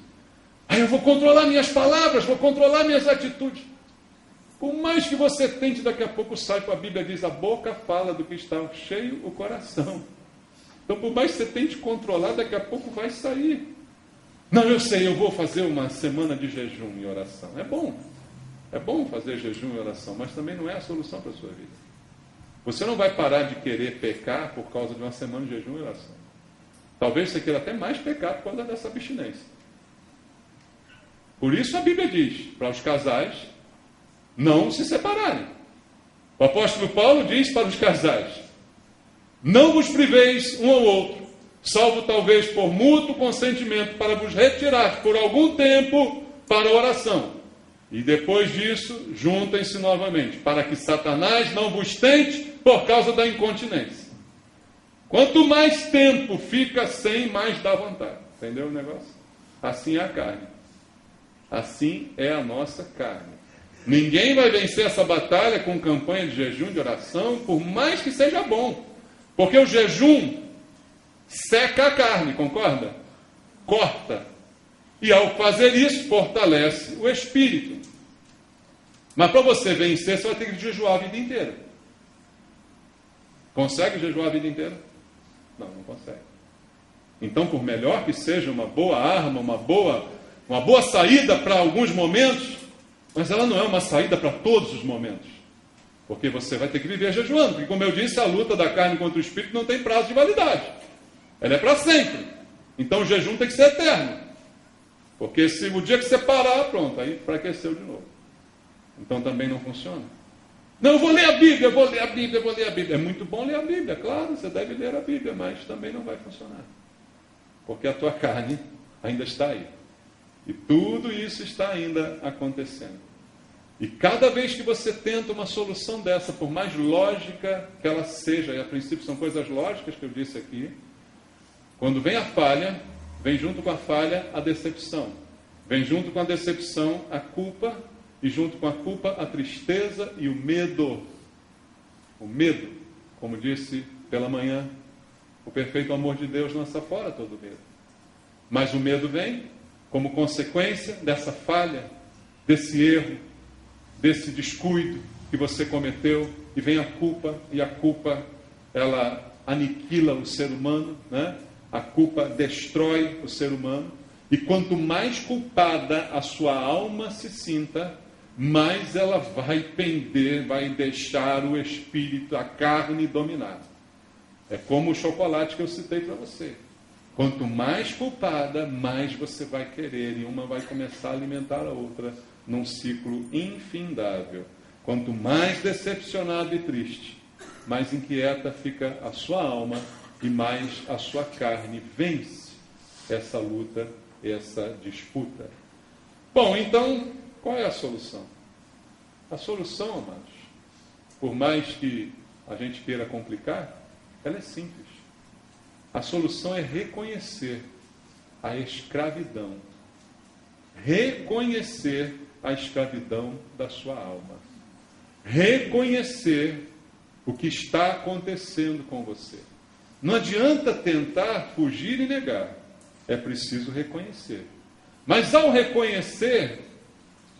Eu vou controlar minhas palavras, vou controlar minhas atitudes. Por mais que você tente, daqui a pouco sai, a Bíblia diz, a boca fala do que está cheio o coração. Então, por mais que você tente controlar, daqui a pouco vai sair. Não, eu sei, eu vou fazer uma semana de jejum e oração. É bom fazer jejum e oração, mas também não é a solução para a sua vida. Você não vai parar de querer pecar por causa de uma semana de jejum e oração. Talvez você queira até mais pecar por causa dessa abstinência. Por isso a Bíblia diz, para os casais, não se separarem. O apóstolo Paulo diz para os casais, não vos priveis um ao outro, salvo talvez por mútuo consentimento, para vos retirar por algum tempo para a oração. E depois disso, juntem-se novamente, para que Satanás não vos tente por causa da incontinência. Quanto mais tempo fica sem, mais dá vontade. Entendeu o negócio? Assim é a carne. Assim é a nossa carne. Ninguém vai vencer essa batalha com campanha de jejum, de oração, por mais que seja bom. Porque o jejum seca a carne, concorda? Corta. E ao fazer isso, fortalece o espírito. Mas para você vencer, você vai ter que jejuar a vida inteira. Consegue jejuar a vida inteira? Não consegue. Então, por melhor que seja uma boa arma, uma boa saída para alguns momentos, mas ela não é uma saída para todos os momentos. Porque você vai ter que viver jejuando. Porque, como eu disse, a luta da carne contra o espírito não tem prazo de validade. Ela é para sempre. Então, o jejum tem que ser eterno. Porque se o dia que você parar, pronto, aí enfraqueceu de novo. Então, também não funciona. Não, eu vou ler a Bíblia, eu vou ler a Bíblia. É muito bom ler a Bíblia, claro, você deve ler a Bíblia, mas também não vai funcionar. Porque a tua carne ainda está aí. E tudo isso está ainda acontecendo. E cada vez que você tenta uma solução dessa, por mais lógica que ela seja, e a princípio são coisas lógicas que eu disse aqui, quando vem a falha, vem junto com a falha a decepção. Vem junto com a decepção a culpa, e junto com a culpa a tristeza e o medo. O medo, como disse pela manhã, o perfeito amor de Deus lança fora todo medo. Mas o medo vem como consequência dessa falha, desse erro, desse descuido que você cometeu, e vem a culpa, e a culpa, ela aniquila o ser humano, né? A culpa destrói o ser humano, E quanto mais culpada a sua alma se sinta, mais ela vai pender, vai deixar o espírito, a carne dominar. É como o chocolate que eu citei para você. Quanto mais culpada, mais você vai querer, e uma vai começar a alimentar a outra num ciclo infindável. Quanto mais decepcionado e triste, mais inquieta fica a sua alma e mais a sua carne vence essa luta, essa disputa. Bom, então, qual é a solução? A solução, amados, por mais que a gente queira complicar, ela é simples. A solução é reconhecer a escravidão. Reconhecer a escravidão da sua alma. Reconhecer o que está acontecendo com você. Não adianta tentar fugir e negar. É preciso reconhecer. Mas ao reconhecer,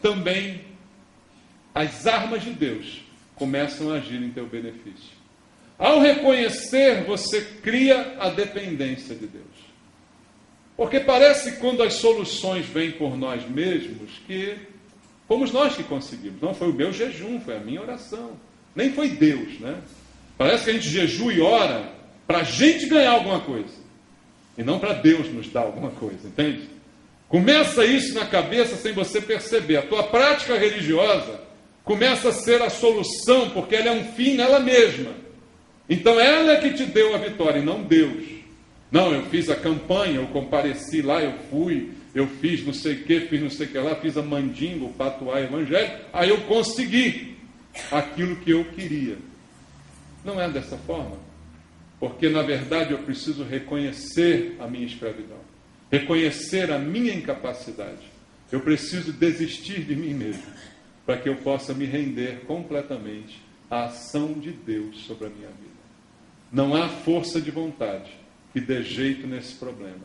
também as armas de Deus começam a agir em teu benefício. Ao reconhecer, você cria a dependência de Deus. Porque parece que quando as soluções vêm por nós mesmos, que fomos nós que conseguimos. Não foi o meu jejum, foi a minha oração. Nem foi Deus, né? Parece que a gente jejua e ora para a gente ganhar alguma coisa. E não para Deus nos dar alguma coisa, entende? Começa isso na cabeça sem você perceber. A tua prática religiosa começa a ser a solução, porque ela é um fim nela mesma. Então ela é que te deu a vitória, e não Deus. Não, eu fiz a campanha, eu compareci lá, eu fui, eu fiz não sei o que, fiz não sei o que lá, fiz a mandinga, o patuá evangélico, aí eu consegui aquilo que eu queria. Não é dessa forma. Porque, na verdade, eu preciso reconhecer a minha escravidão. Reconhecer a minha incapacidade. Eu preciso desistir de mim mesmo, para que eu possa me render completamente à ação de Deus sobre a minha vida. Não há força de vontade que dê jeito nesse problema.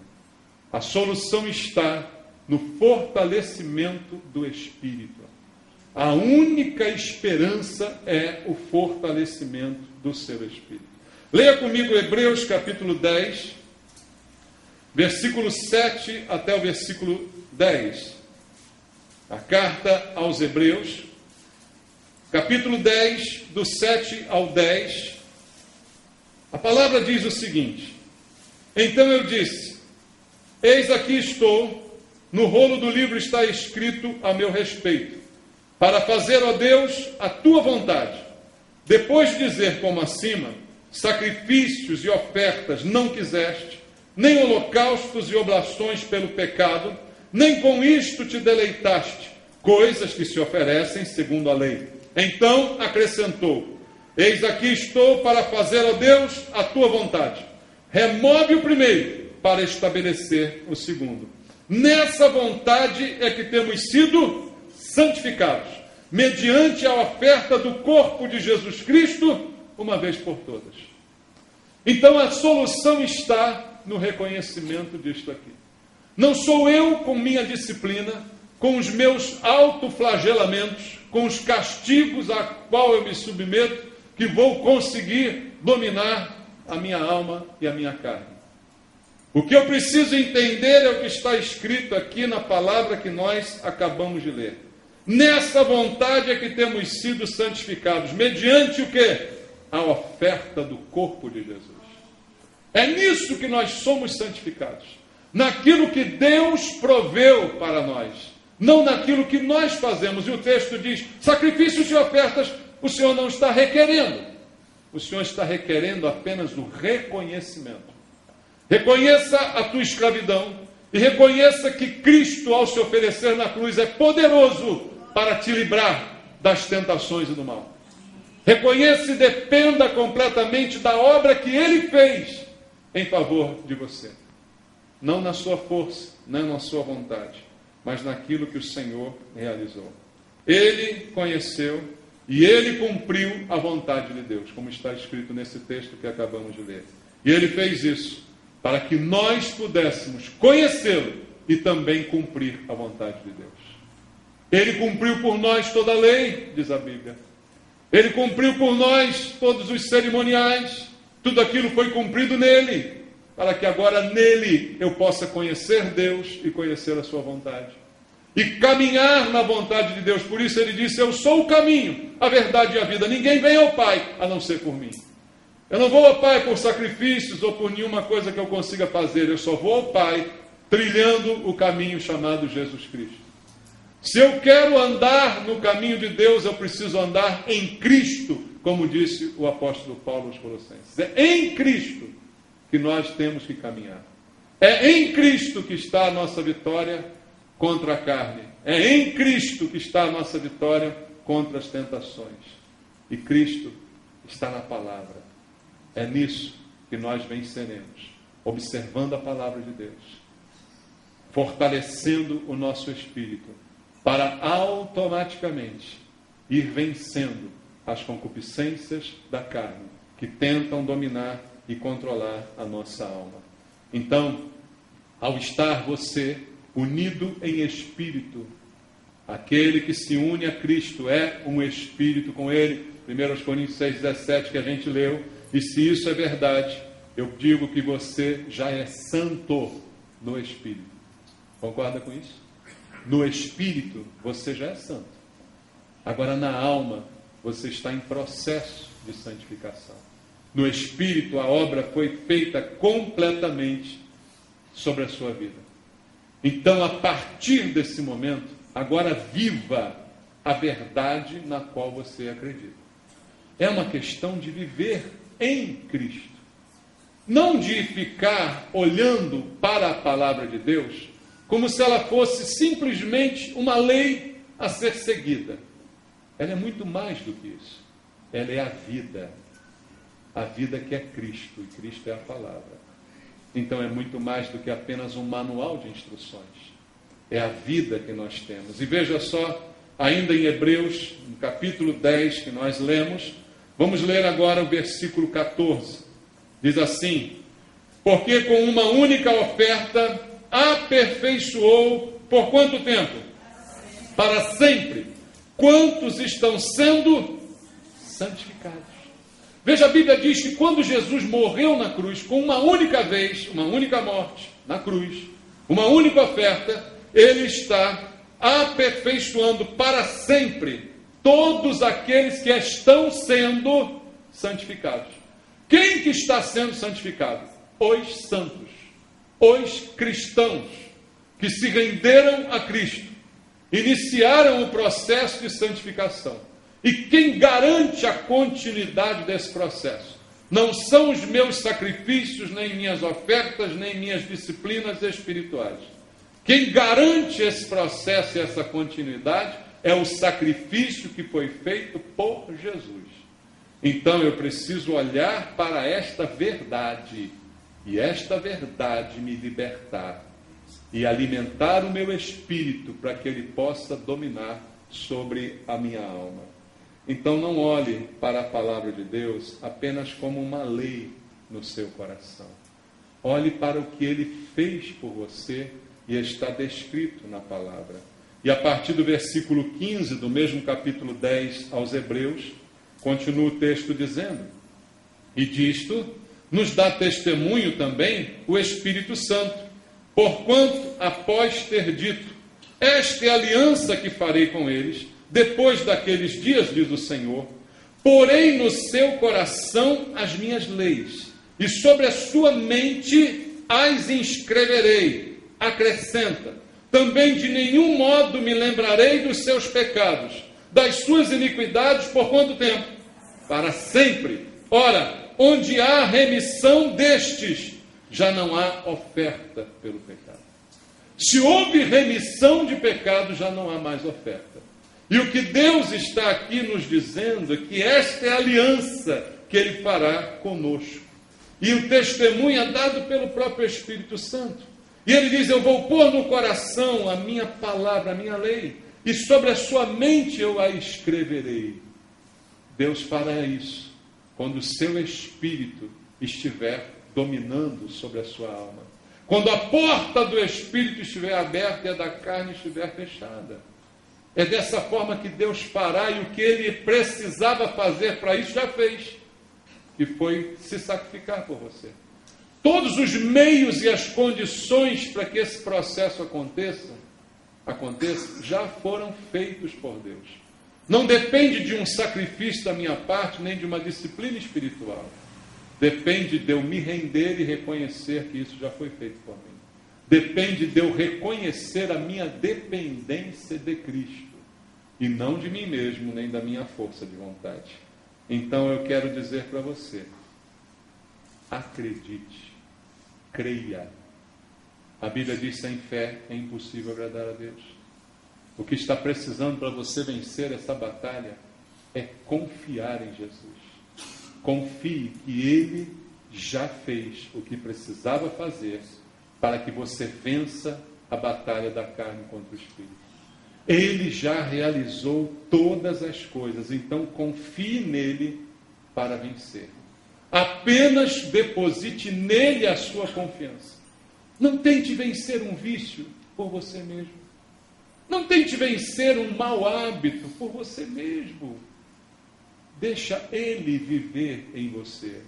A solução está no fortalecimento do Espírito. A única esperança é o fortalecimento do seu Espírito. Leia comigo Hebreus capítulo 10, versículo 7 até o versículo 10. A carta aos Hebreus, capítulo 10, do 7 ao 10. A palavra diz o seguinte: Então eu disse, eis aqui estou, no rolo do livro está escrito a meu respeito, para fazer, ó Deus, a tua vontade. Depois de dizer como acima, sacrifícios e ofertas não quiseste, nem holocaustos e oblações pelo pecado, nem com isto te deleitaste, coisas que se oferecem segundo a lei. Então acrescentou, eis aqui estou para fazer, ó Deus, a tua vontade. Remove o primeiro para estabelecer o segundo. Nessa vontade é que temos sido santificados, mediante a oferta do corpo de Jesus Cristo, uma vez por todas. Então a solução está no reconhecimento disto aqui. Não sou eu com minha disciplina, com os meus autoflagelamentos, com os castigos a qual eu me submeto, que vou conseguir dominar a minha alma e a minha carne. O que eu preciso entender é o que está escrito aqui na palavra que nós acabamos de ler. Nessa vontade é que temos sido santificados, mediante o quê? A oferta do corpo de Jesus. É nisso que nós somos santificados. Naquilo que Deus proveu para nós. Não naquilo que nós fazemos. E o texto diz, sacrifícios e ofertas o Senhor não está requerendo. O Senhor está requerendo apenas o reconhecimento. Reconheça a tua escravidão e reconheça que Cristo, ao se oferecer na cruz, é poderoso para te livrar das tentações e do mal. Reconheça e dependa completamente da obra que Ele fez em favor de você. Não na sua força, não na sua vontade, mas naquilo que o Senhor realizou. Ele conheceu e Ele cumpriu a vontade de Deus, como está escrito nesse texto que acabamos de ler. E Ele fez isso para que nós pudéssemos conhecê-lo e também cumprir a vontade de Deus. Ele cumpriu por nós toda a lei, diz a Bíblia. Ele cumpriu por nós todos os cerimoniais, tudo aquilo foi cumprido nele. para que agora nele eu possa conhecer Deus e conhecer a sua vontade. E caminhar na vontade de Deus. Por isso ele disse, eu sou o caminho, a verdade e a vida. Ninguém vem ao Pai a não ser por mim. Eu não vou ao Pai por sacrifícios ou por nenhuma coisa que eu consiga fazer. Eu só vou ao Pai trilhando o caminho chamado Jesus Cristo. Se eu quero andar no caminho de Deus, eu preciso andar em Cristo, como disse o apóstolo Paulo aos Colossenses. É em Cristo que nós temos que caminhar. É em Cristo que está a nossa vitória contra a carne. É em Cristo que está a nossa vitória contra as tentações. E Cristo está na palavra. É nisso que nós venceremos, observando a palavra de Deus, fortalecendo o nosso espírito, para automaticamente ir vencendo as concupiscências da carne, que tentam dominar e controlar a nossa alma. Então, ao estar você unido em espírito, aquele que se une a Cristo é um espírito com Ele, 1 Coríntios 6,17 que a gente leu, e se isso é verdade, eu digo que você já é santo no espírito. Concorda com isso? No espírito, você já é santo. Agora, na alma, você está em processo de santificação. No espírito, a obra foi feita completamente sobre a sua vida. Então, a partir desse momento, agora viva a verdade na qual você acredita. É uma questão de viver em Cristo. Não de ficar olhando para a palavra de Deus como se ela fosse simplesmente uma lei a ser seguida. Ela é muito mais do que isso. Ela é a vida. A vida que é Cristo, e Cristo é a palavra. Então é muito mais do que apenas um manual de instruções. É a vida que nós temos. E veja só, ainda em Hebreus, no capítulo 10, que nós lemos, vamos ler agora o versículo 14. Diz assim, porque com uma única oferta aperfeiçoou por quanto tempo? Para sempre. Quantos estão sendo santificados? Veja, a Bíblia diz que quando Jesus morreu na cruz, com uma única vez, uma única morte na cruz, uma única oferta, Ele está aperfeiçoando para sempre todos aqueles que estão sendo santificados. Quem que está sendo santificado? Os santos, os cristãos que se renderam a Cristo, iniciaram o processo de santificação. E quem garante a continuidade desse processo não são os meus sacrifícios, nem minhas ofertas, nem minhas disciplinas espirituais. Quem garante esse processo e essa continuidade é o sacrifício que foi feito por Jesus. Então eu preciso olhar para esta verdade, e esta verdade me libertar, e alimentar o meu espírito para que ele possa dominar sobre a minha alma. Então não olhe para a palavra de Deus apenas como uma lei no seu coração. Olhe para o que ele fez por você e está descrito na palavra. E a partir do versículo 15 do mesmo capítulo 10 aos Hebreus, continua o texto dizendo, e disto nos dá testemunho também o Espírito Santo, porquanto, após ter dito, esta é a aliança que farei com eles, depois daqueles dias, diz o Senhor, porei no seu coração as minhas leis, e sobre a sua mente as inscreverei. Acrescenta, também de nenhum modo me lembrarei dos seus pecados, das suas iniquidades, por quanto tempo? Para sempre. Ora, onde há remissão destes, já não há oferta pelo pecado. Se houve remissão de pecado, já não há mais oferta. E o que Deus está aqui nos dizendo é que esta é a aliança que Ele fará conosco. E o testemunho é dado pelo próprio Espírito Santo. E Ele diz, eu vou pôr no coração a minha palavra, a minha lei, e sobre a sua mente eu a escreverei. Deus fará isso quando o seu Espírito estiver dominando sobre a sua alma. Quando a porta do Espírito estiver aberta e a da carne estiver fechada. É dessa forma que Deus fará, e o que Ele precisava fazer para isso já fez, que foi se sacrificar por você. todos os meios e as condições para que esse processo aconteça, já foram feitos por Deus. Não depende de um sacrifício da minha parte, nem de uma disciplina espiritual. Depende de eu me render e reconhecer que isso já foi feito por mim. Depende de eu reconhecer a minha dependência de Cristo, e não de mim mesmo, nem da minha força de vontade. Então eu quero dizer para você, acredite, creia. A Bíblia diz: sem fé é impossível agradar a Deus. O que está precisando para você vencer essa batalha é confiar em Jesus. Confie que Ele já fez o que precisava fazer para que você vença a batalha da carne contra o Espírito. Ele já realizou todas as coisas, então confie nele para vencer. Apenas deposite nele a sua confiança. Não tente vencer um vício por você mesmo. Não tente vencer um mau hábito por você mesmo. Deixa ele viver em você,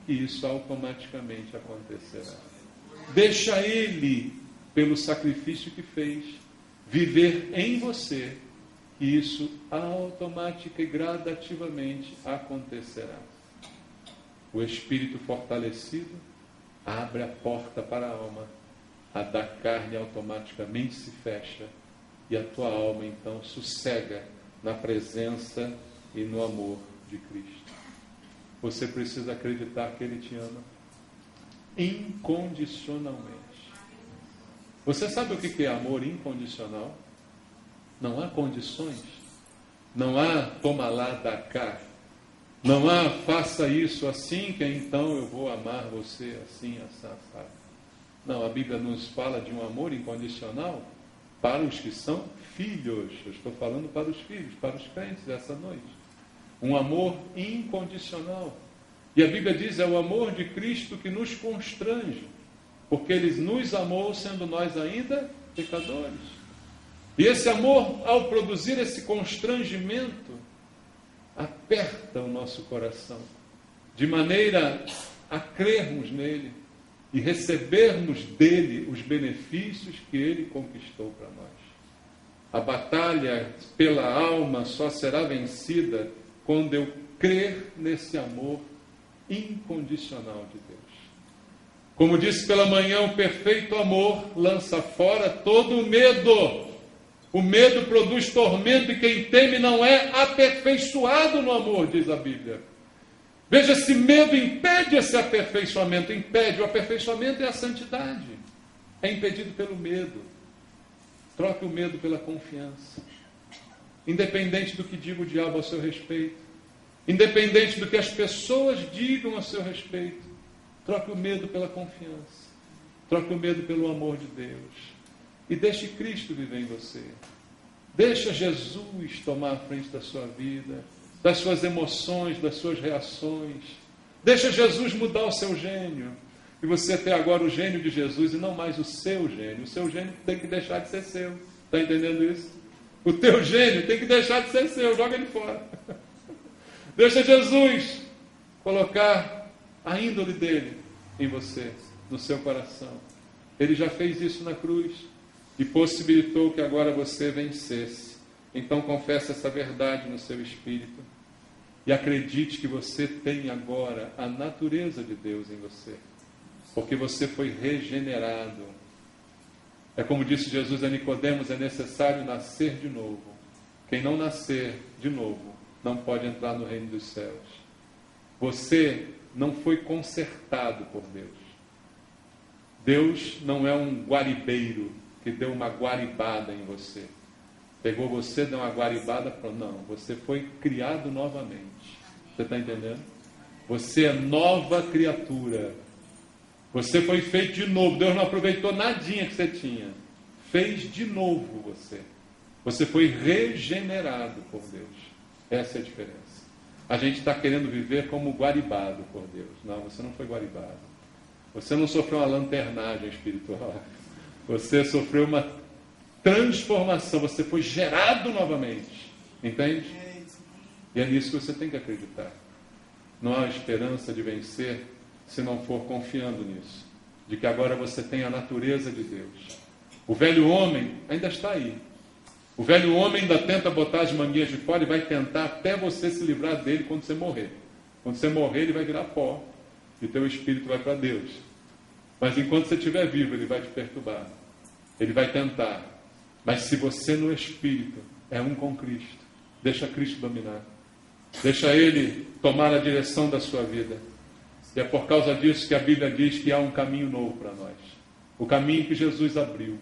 que isso automaticamente acontecerá. Deixa ele, pelo sacrifício que fez, viver em você, que isso automática e gradativamente acontecerá. O espírito fortalecido abre a porta para a alma, a da carne automaticamente se fecha, e a tua alma então sossega na presença e no amor de Cristo. Você precisa acreditar que Ele te ama incondicionalmente. Você sabe o que é amor incondicional? Não há condições, não há toma lá, dá cá, não há faça isso assim que então eu vou amar você assim, assado. Não, a Bíblia nos fala de um amor incondicional para os que são filhos. Eu estou falando para os filhos, para os crentes dessa noite. Um amor incondicional. E a Bíblia diz, é o amor de Cristo que nos constrange, porque Ele nos amou sendo nós ainda pecadores. E esse amor, ao produzir esse constrangimento, aperta o nosso coração, de maneira a crermos nele e recebermos dele os benefícios que ele conquistou para nós. A batalha pela alma só será vencida quando eu crer nesse amor incondicional de Deus. Como disse pela manhã, o perfeito amor lança fora todo o medo. O medo produz tormento e quem teme não é aperfeiçoado no amor, diz a Bíblia. Veja, esse medo impede esse aperfeiçoamento, impede. O aperfeiçoamento é a santidade. É impedido pelo medo. Troque o medo pela confiança. Independente do que diga o diabo a seu respeito, independente do que as pessoas digam a seu respeito, troque o medo pela confiança. Troque o medo pelo amor de Deus. E deixe Cristo viver em você. Deixa Jesus tomar a frente da sua vida, das suas emoções, das suas reações. Deixa Jesus mudar o seu gênio. E você ter agora o gênio de Jesus e não mais o seu gênio. O seu gênio tem que deixar de ser seu. Está entendendo isso? O teu gênio tem que deixar de ser seu. Joga ele fora. Deixa Jesus colocar a índole dele em você, no seu coração. Ele já fez isso na cruz e possibilitou que agora você vencesse. Então confesse essa verdade no seu espírito e acredite que você tem agora a natureza de Deus em você, porque você foi regenerado. É como disse Jesus a Nicodemos, é necessário nascer de novo. Quem não nascer de novo não pode entrar no reino dos céus. Você não foi consertado por Deus. Deus não é um guaribeiro que deu uma guaribada em você. Pegou você, deu uma guaribada, não, você foi criado novamente. Você está entendendo? Você é nova criatura. Você foi feito de novo. Deus não aproveitou nadinha que você tinha. Fez de novo você. Você foi regenerado por Deus. Essa é a diferença. A gente está querendo viver como guaribado por Deus. Não, você não foi guaribado. Você não sofreu uma lanternagem espiritual. Você sofreu uma transformação. Você foi gerado novamente. Entende? E é nisso que você tem que acreditar. Não há esperança de vencer se não for confiando nisso, de que agora você tem a natureza de Deus. O velho homem ainda está aí. O velho homem ainda tenta botar as manguinhas de fora e vai tentar até você se livrar dele quando você morrer. Quando você morrer, ele vai virar pó e teu espírito vai para Deus. Mas enquanto você estiver vivo, ele vai te perturbar. Ele vai tentar. Mas se você no espírito é um com Cristo, deixa Cristo dominar. Deixa Ele tomar a direção da sua vida. E é por causa disso que a Bíblia diz que há um caminho novo para nós. O caminho que Jesus abriu.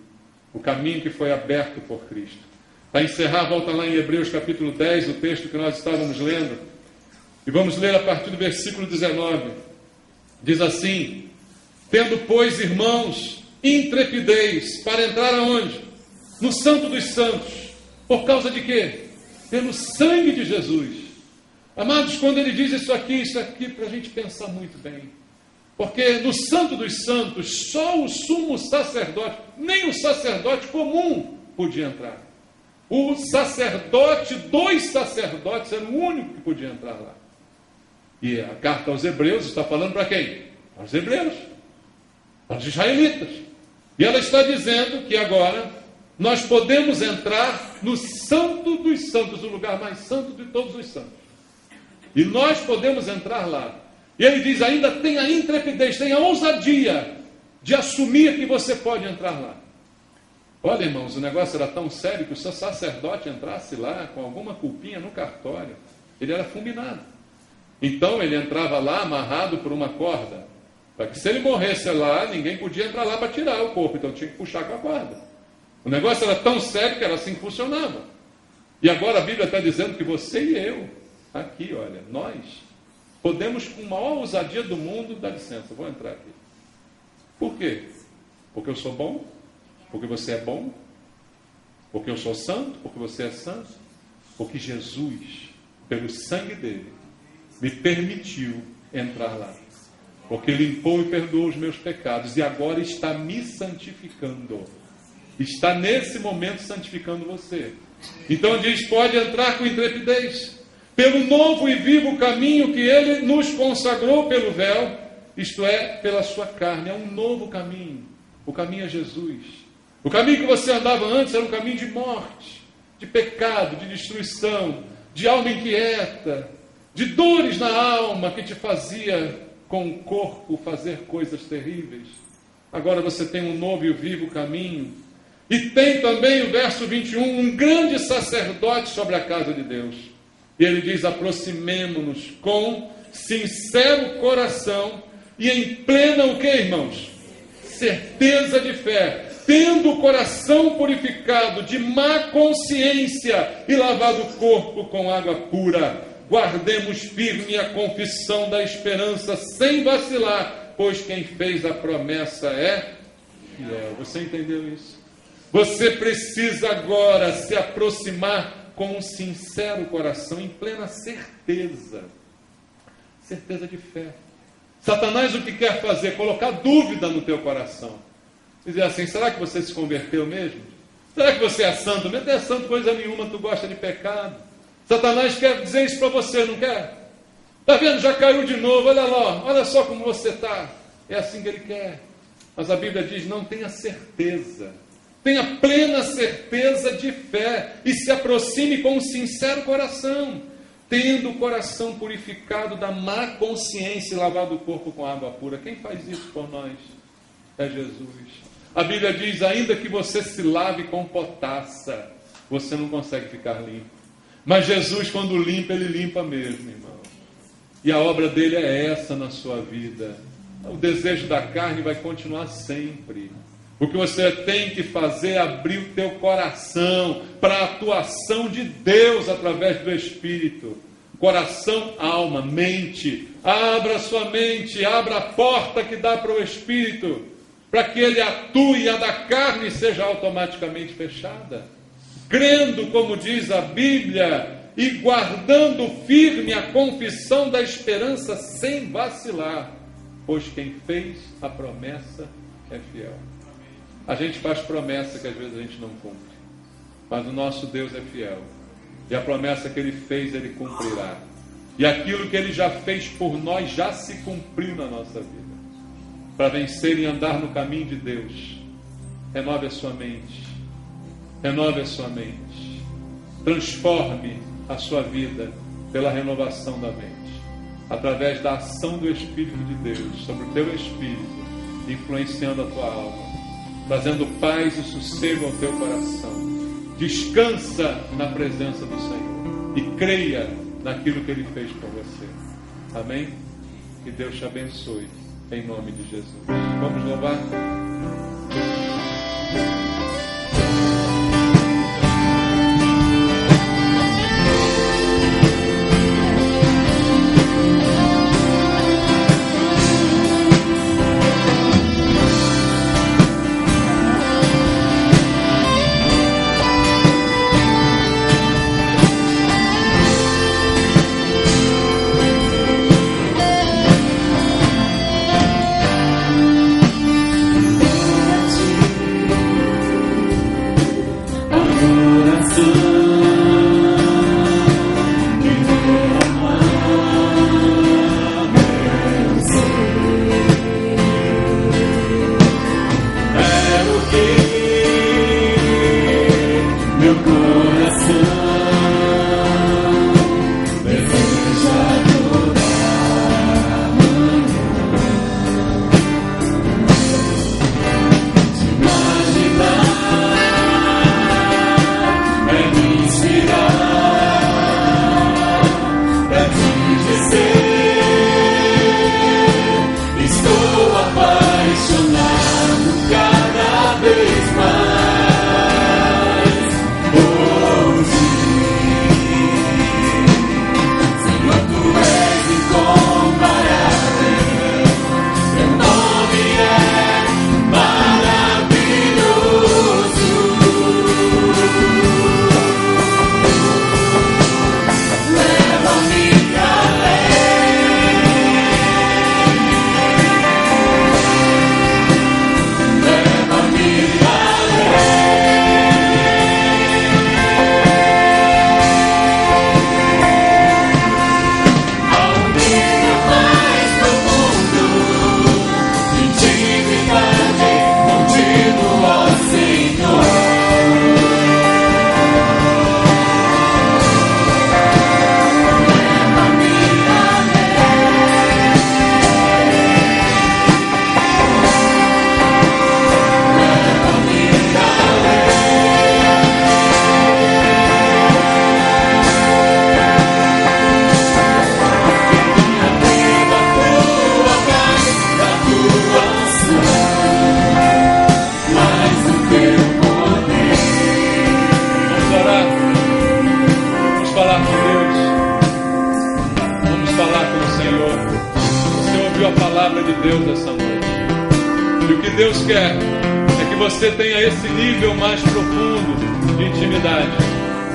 O caminho que foi aberto por Cristo. Para encerrar, volta lá em Hebreus capítulo 10, o texto que nós estávamos lendo. E vamos ler a partir do versículo 19. Diz assim: tendo, pois, irmãos, intrepidez para entrar aonde? No Santo dos Santos. Por causa de quê? Pelo sangue de Jesus. Amados, quando ele diz isso aqui para a gente pensar muito bem. Porque no Santo dos Santos, só o sumo sacerdote, nem o sacerdote comum podia entrar. O sacerdote dos sacerdotes era o único que podia entrar lá. E a carta aos Hebreus está falando para quem? Aos Hebreus, para os israelitas. E ela está dizendo que agora nós podemos entrar no Santo dos Santos, o lugar mais santo de todos os santos. E nós podemos entrar lá. E ele diz ainda, tem a intrepidez, tem a ousadia de assumir que você pode entrar lá. Olha, irmãos, o negócio era tão sério que o seu sacerdote entrasse lá com alguma culpinha no cartório, ele era fulminado. Então ele entrava lá amarrado por uma corda, para que se ele morresse lá, ninguém podia entrar lá para tirar o corpo, então tinha que puxar com a corda. O negócio era tão sério que era assim que funcionava. E agora a Bíblia está dizendo que você e eu, aqui, olha, nós podemos, com a maior ousadia do mundo, dar licença, vou entrar aqui. Por quê? Porque eu sou bom? Porque você é bom? Porque eu sou santo? Porque você é santo? Porque Jesus, pelo sangue dele, me permitiu entrar lá. Porque limpou e perdoou os meus pecados e agora está me santificando. Está nesse momento santificando você. Então diz, pode entrar com intrepidez. Pelo novo e vivo caminho que ele nos consagrou pelo véu, isto é, pela sua carne. É um novo caminho. O caminho é Jesus. O caminho que você andava antes era um caminho de morte, de pecado, de destruição, de alma inquieta, de dores na alma que te fazia com o corpo fazer coisas terríveis. Agora você tem um novo e vivo caminho. E tem também o verso 21, um grande sacerdote sobre a casa de Deus. E ele diz, aproximemo-nos com sincero coração e em plena o que, irmãos? Certeza de fé, tendo o coração purificado de má consciência e lavado o corpo com água pura. Guardemos firme a confissão da esperança sem vacilar, pois quem fez a promessa é fiel. Você entendeu isso? Você precisa agora se aproximar com um sincero coração, em plena certeza. Certeza de fé. Satanás o que quer fazer? Colocar dúvida no teu coração. Dizer assim, será que você se converteu mesmo? Será que você é santo? Não é santo coisa nenhuma, tu gosta de pecado. Satanás quer dizer isso para você, não quer? Está vendo? Já caiu de novo, olha lá, olha só como você está. É assim que ele quer. Mas a Bíblia diz, não tenha certeza. Tenha plena certeza de fé e se aproxime com um sincero coração, tendo o coração purificado da má consciência e lavado o corpo com água pura. Quem faz isso por nós? É Jesus. A Bíblia diz, ainda que você se lave com potassa, você não consegue ficar limpo. Mas Jesus, quando limpa, ele limpa mesmo, irmão. E a obra dele é essa na sua vida. O desejo da carne vai continuar sempre. O que você tem que fazer é abrir o teu coração para a atuação de Deus através do Espírito. Coração, alma, mente. Abra sua mente, abra a porta que dá para o Espírito, para que ele atue e a da carne seja automaticamente fechada. Crendo, como diz a Bíblia, e guardando firme a confissão da esperança sem vacilar, pois quem fez a promessa é fiel. A gente faz promessa que às vezes a gente não cumpre, mas o nosso Deus é fiel, e a promessa que ele fez, ele cumprirá. E aquilo que Ele já fez por nós já se cumpriu na nossa vida. Para vencer e andar no caminho de Deus, renove a sua mente. Renove a sua mente. Transforme a sua vida pela renovação da mente, através da ação do Espírito de Deus sobre o teu espírito, influenciando a tua alma, trazendo paz e sossego ao teu coração. Descansa na presença do Senhor e creia naquilo que Ele fez por você. Amém? Que Deus te abençoe, em nome de Jesus. Vamos louvar?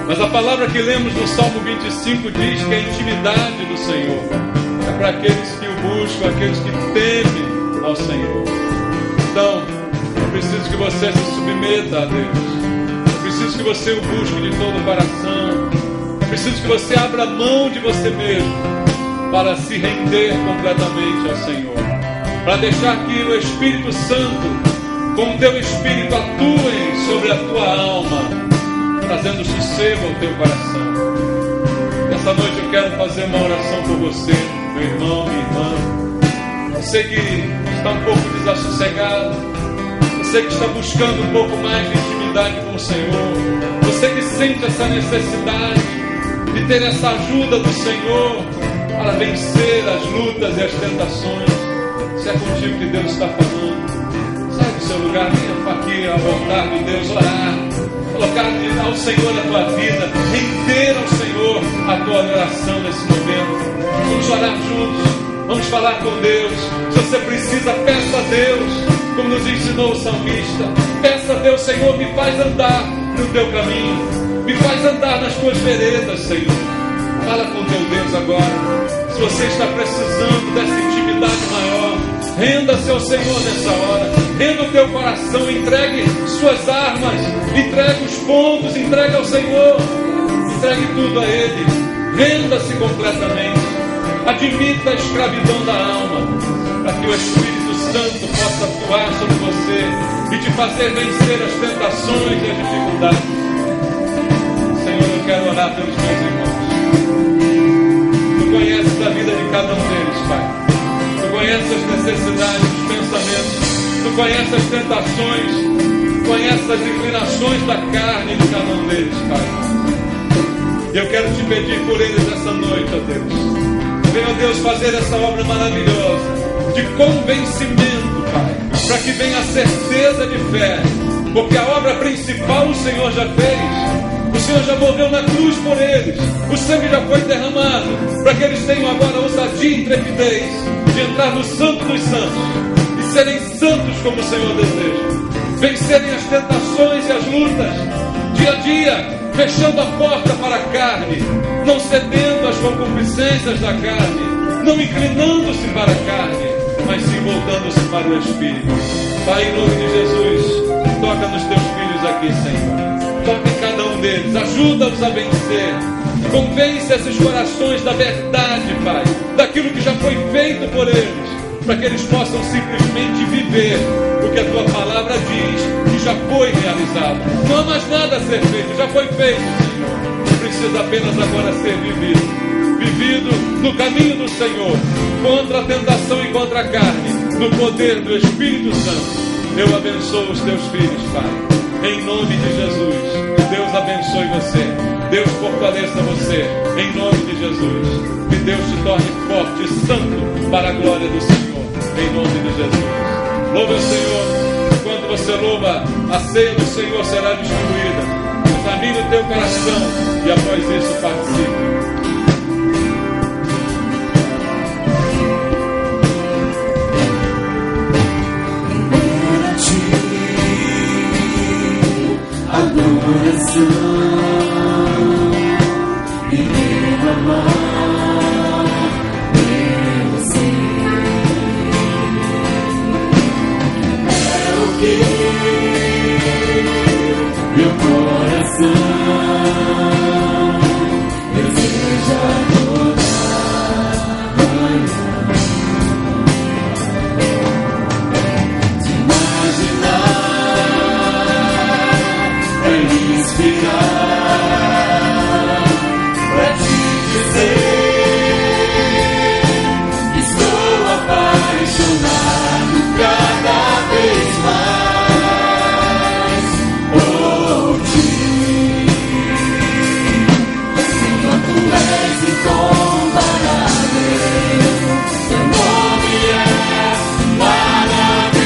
Mas a palavra que lemos no Salmo 25 diz que a intimidade do Senhor é para aqueles que o buscam, aqueles que temem ao Senhor. Então, eu preciso que você se submeta a Deus. Eu preciso que você o busque de todo o coração. Eu preciso que você abra mão de você mesmo para se render completamente ao Senhor. Para deixar que o Espírito Santo, com o teu Espírito, atue sobre a tua alma, trazendo sossego ao teu coração. Essa noite eu quero fazer uma oração por você, meu irmão, minha irmã. Você que está um pouco desassossegado, você que está buscando um pouco mais de intimidade com o Senhor, você que sente essa necessidade de ter essa ajuda do Senhor para vencer as lutas e as tentações. Se é contigo que Deus está falando, sai do seu lugar, venha aqui ao altar de Deus orar, colocar ao Senhor a tua vida, render ao Senhor a tua adoração nesse momento. Vamos orar juntos, vamos falar com Deus. Se você precisa, peça a Deus, como nos ensinou o salmista. Peça a Deus: Senhor, me faz andar no teu caminho, me faz andar nas tuas veredas, Senhor. Fala com teu Deus agora. Se você está precisando dessa intimidade maior, renda-se ao Senhor nessa hora. Renda o teu coração, entregue suas armas, entregue os pontos, entregue ao Senhor, entregue tudo a Ele. Renda-se completamente. Admita a escravidão da alma, para que o Espírito Santo possa atuar sobre você e te fazer vencer as tentações e as dificuldades. Senhor, eu quero orar pelos meus irmãos. Tu conheces a vida de cada um deles, Pai. Tu conheces as necessidades, os pensamentos. Tu conheces as tentações. Tu conheces as inclinações da carne de cada um deles, Pai. E eu quero te pedir por eles essa noite, ó Deus. Venha, ó Deus, fazer essa obra maravilhosa de convencimento, Pai, para que venha a certeza de fé, porque a obra principal o Senhor já fez. O Senhor já morreu na cruz por eles. O sangue já foi derramado, para que eles tenham agora ousadia e intrepidez de entrar no Santo dos Santos e serem santos como o Senhor deseja. Vencerem as tentações e as lutas dia a dia, fechando a porta para a carne, não cedendo às concupiscências da carne, não inclinando-se para a carne, mas sim voltando-se para o Espírito. Pai, em nome de Jesus, toca nos teus filhos aqui, Senhor. Toca em cada um deles, ajuda-os a vencer. Convence esses corações da verdade, Pai, daquilo que já foi feito por eles, para que eles possam simplesmente viver o que a tua palavra diz que já foi realizado. Não há mais nada a ser feito, já foi feito, Senhor. Precisa apenas agora ser vivido no caminho do Senhor, contra a tentação e contra a carne, no poder do Espírito Santo. Eu abençoo os teus filhos, Pai, em nome de Jesus. Deus abençoe você, Deus fortaleça você, em nome de Jesus. Que Deus te torne forte e santo para a glória do Senhor, em nome de Jesus. Louve o Senhor. Enquanto você louva, a ceia do Senhor será distribuída. Examine o teu coração e após isso participe. Adoração e derramar pelo Senhor é o que meu coração deseja toda manhã. Te imaginar inspirar pra te dizer: estou apaixonado cada vez mais por ti. Senhor, tu és incomparável, teu nome é maravilhoso.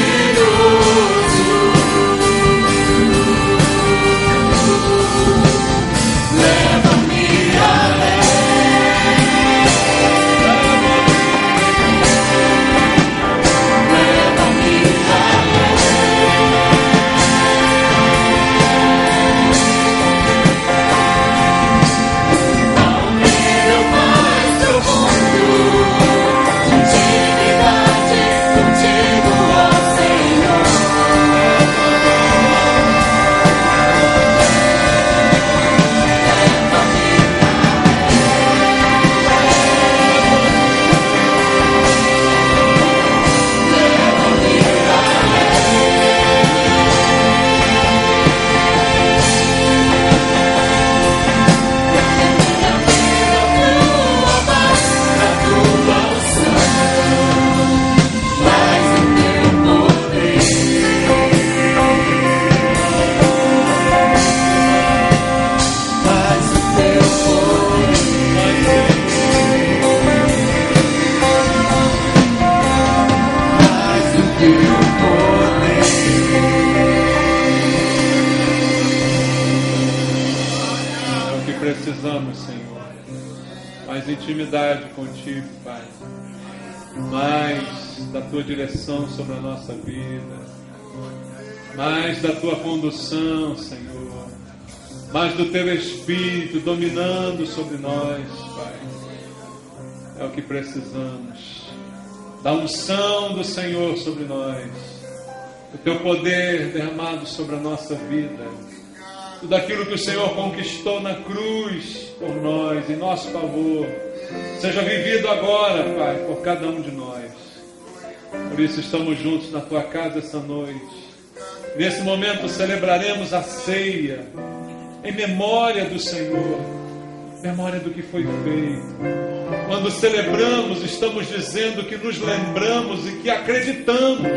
Precisamos, Senhor, mais intimidade contigo, Pai, mais da tua direção sobre a nossa vida, mais da tua condução, Senhor, mais do teu Espírito dominando sobre nós, Pai. É o que precisamos, da unção do Senhor sobre nós, o teu poder derramado sobre a nossa vida, tudo aquilo que o Senhor conquistou na cruz por nós, em nosso favor, seja vivido agora, Pai, por cada um de nós. Por isso estamos juntos na Tua casa essa noite. Nesse momento celebraremos a ceia em memória do Senhor, memória do que foi feito. Quando celebramos, estamos dizendo que nos lembramos e que acreditamos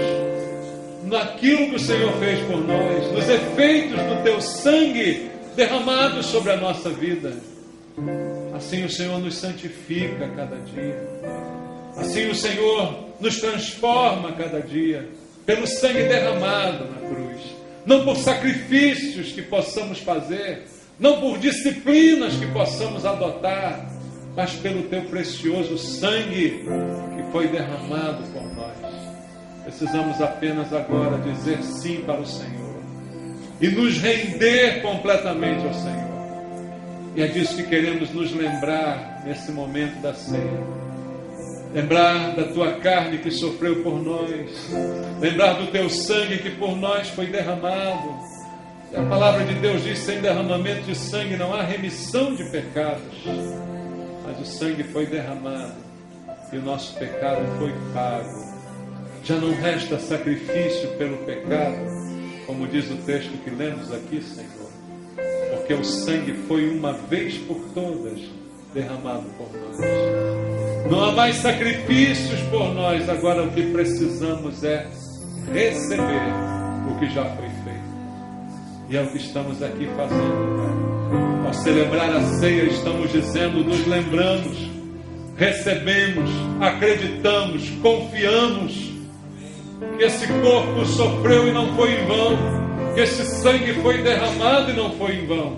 naquilo que o Senhor fez por nós, nos efeitos do Teu sangue derramado sobre a nossa vida. Assim o Senhor nos santifica a cada dia. Assim o Senhor nos transforma a cada dia, pelo sangue derramado na cruz. Não por sacrifícios que possamos fazer, não por disciplinas que possamos adotar, mas pelo Teu precioso sangue que foi derramado por nós. Precisamos apenas agora dizer sim para o Senhor e nos render completamente ao Senhor. E é disso que queremos nos lembrar nesse momento da ceia. Lembrar da Tua carne que sofreu por nós, lembrar do Teu sangue que por nós foi derramado. E a palavra de Deus diz: sem derramamento de sangue não há remissão de pecados. Mas o sangue foi derramado e o nosso pecado foi pago. Já não resta sacrifício pelo pecado, como diz o texto que lemos aqui, Senhor, porque o sangue foi uma vez por todas derramado por nós. Não há mais sacrifícios por nós. Agora o que precisamos é receber o que já foi feito. E é o que estamos aqui fazendo, Pai. Ao celebrar a ceia, estamos dizendo, nos lembramos, recebemos, acreditamos, confiamos que esse corpo sofreu e não foi em vão, que esse sangue foi derramado e não foi em vão.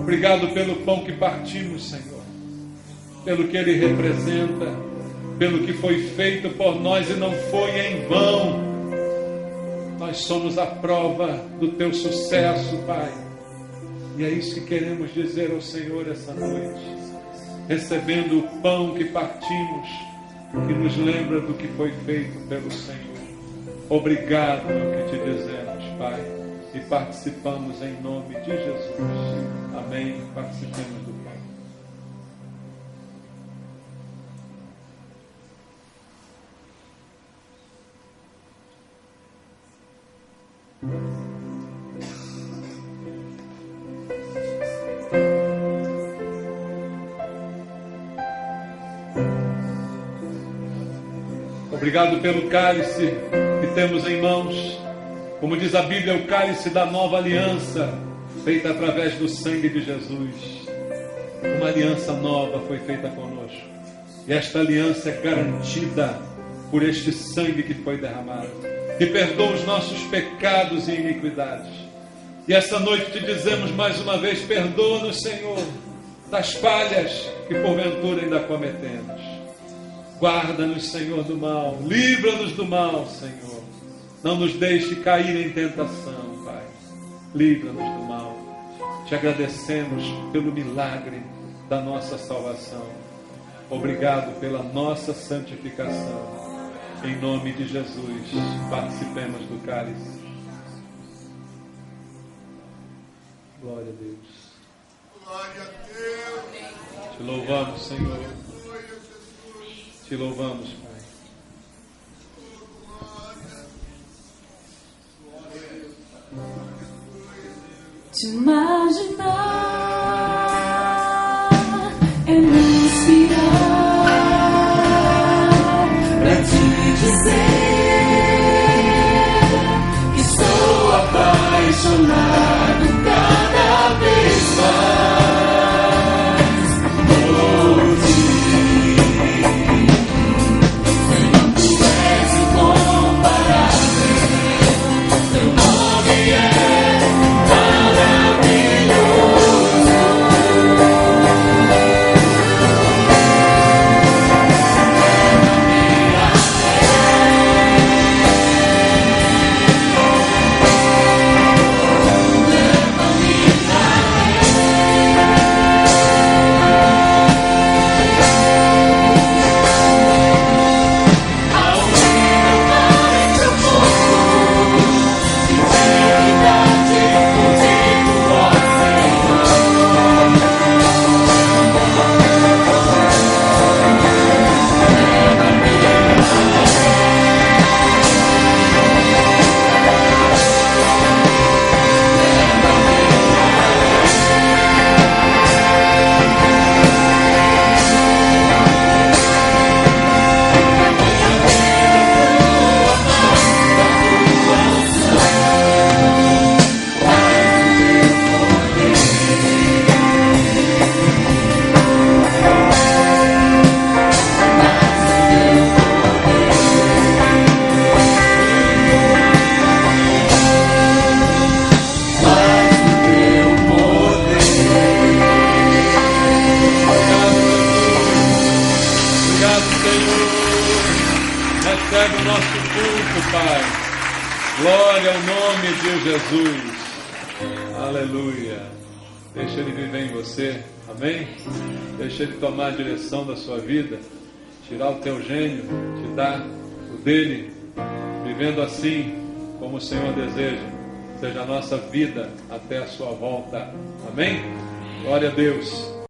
Obrigado pelo pão que partimos, Senhor, pelo que ele representa, pelo que foi feito por nós e não foi em vão. Nós somos a prova do Teu sucesso, Pai. E é isso que queremos dizer ao Senhor essa noite, recebendo o pão que partimos, que nos lembra do que foi feito pelo Senhor. Obrigado é o que te dizemos, Pai, e participamos em nome de Jesus. Amém. Participemos do pão. Obrigado pelo cálice que temos em mãos. Como diz a Bíblia, o cálice da nova aliança, feita através do sangue de Jesus. Uma aliança nova foi feita conosco. E esta aliança é garantida por este sangue que foi derramado, que perdoa os nossos pecados e iniquidades. E essa noite te dizemos mais uma vez: perdoa-nos, Senhor, das falhas que porventura ainda cometemos. Guarda-nos, Senhor, do mal. Livra-nos do mal, Senhor. Não nos deixe cair em tentação, Pai. Livra-nos do mal. Te agradecemos pelo milagre da nossa salvação. Obrigado pela nossa santificação. Em nome de Jesus, participemos do cálice. Glória a Deus. Glória a Deus. Te louvamos, Senhor. Te louvamos, Pai. Te imaginar, enunciar, pra te dizer que sou apaixonado cada vez mais por ti. Senhor, tu és incomparável, teu nome é maravilhoso. Pai. Glória ao nome de Jesus. Aleluia. Deixa Ele viver em você. Amém? Deixa Ele tomar a direção da sua vida. Tirar o teu gênio, te dar o dele. Vivendo assim como o Senhor deseja. Seja a nossa vida até a sua volta. Amém? Glória a Deus.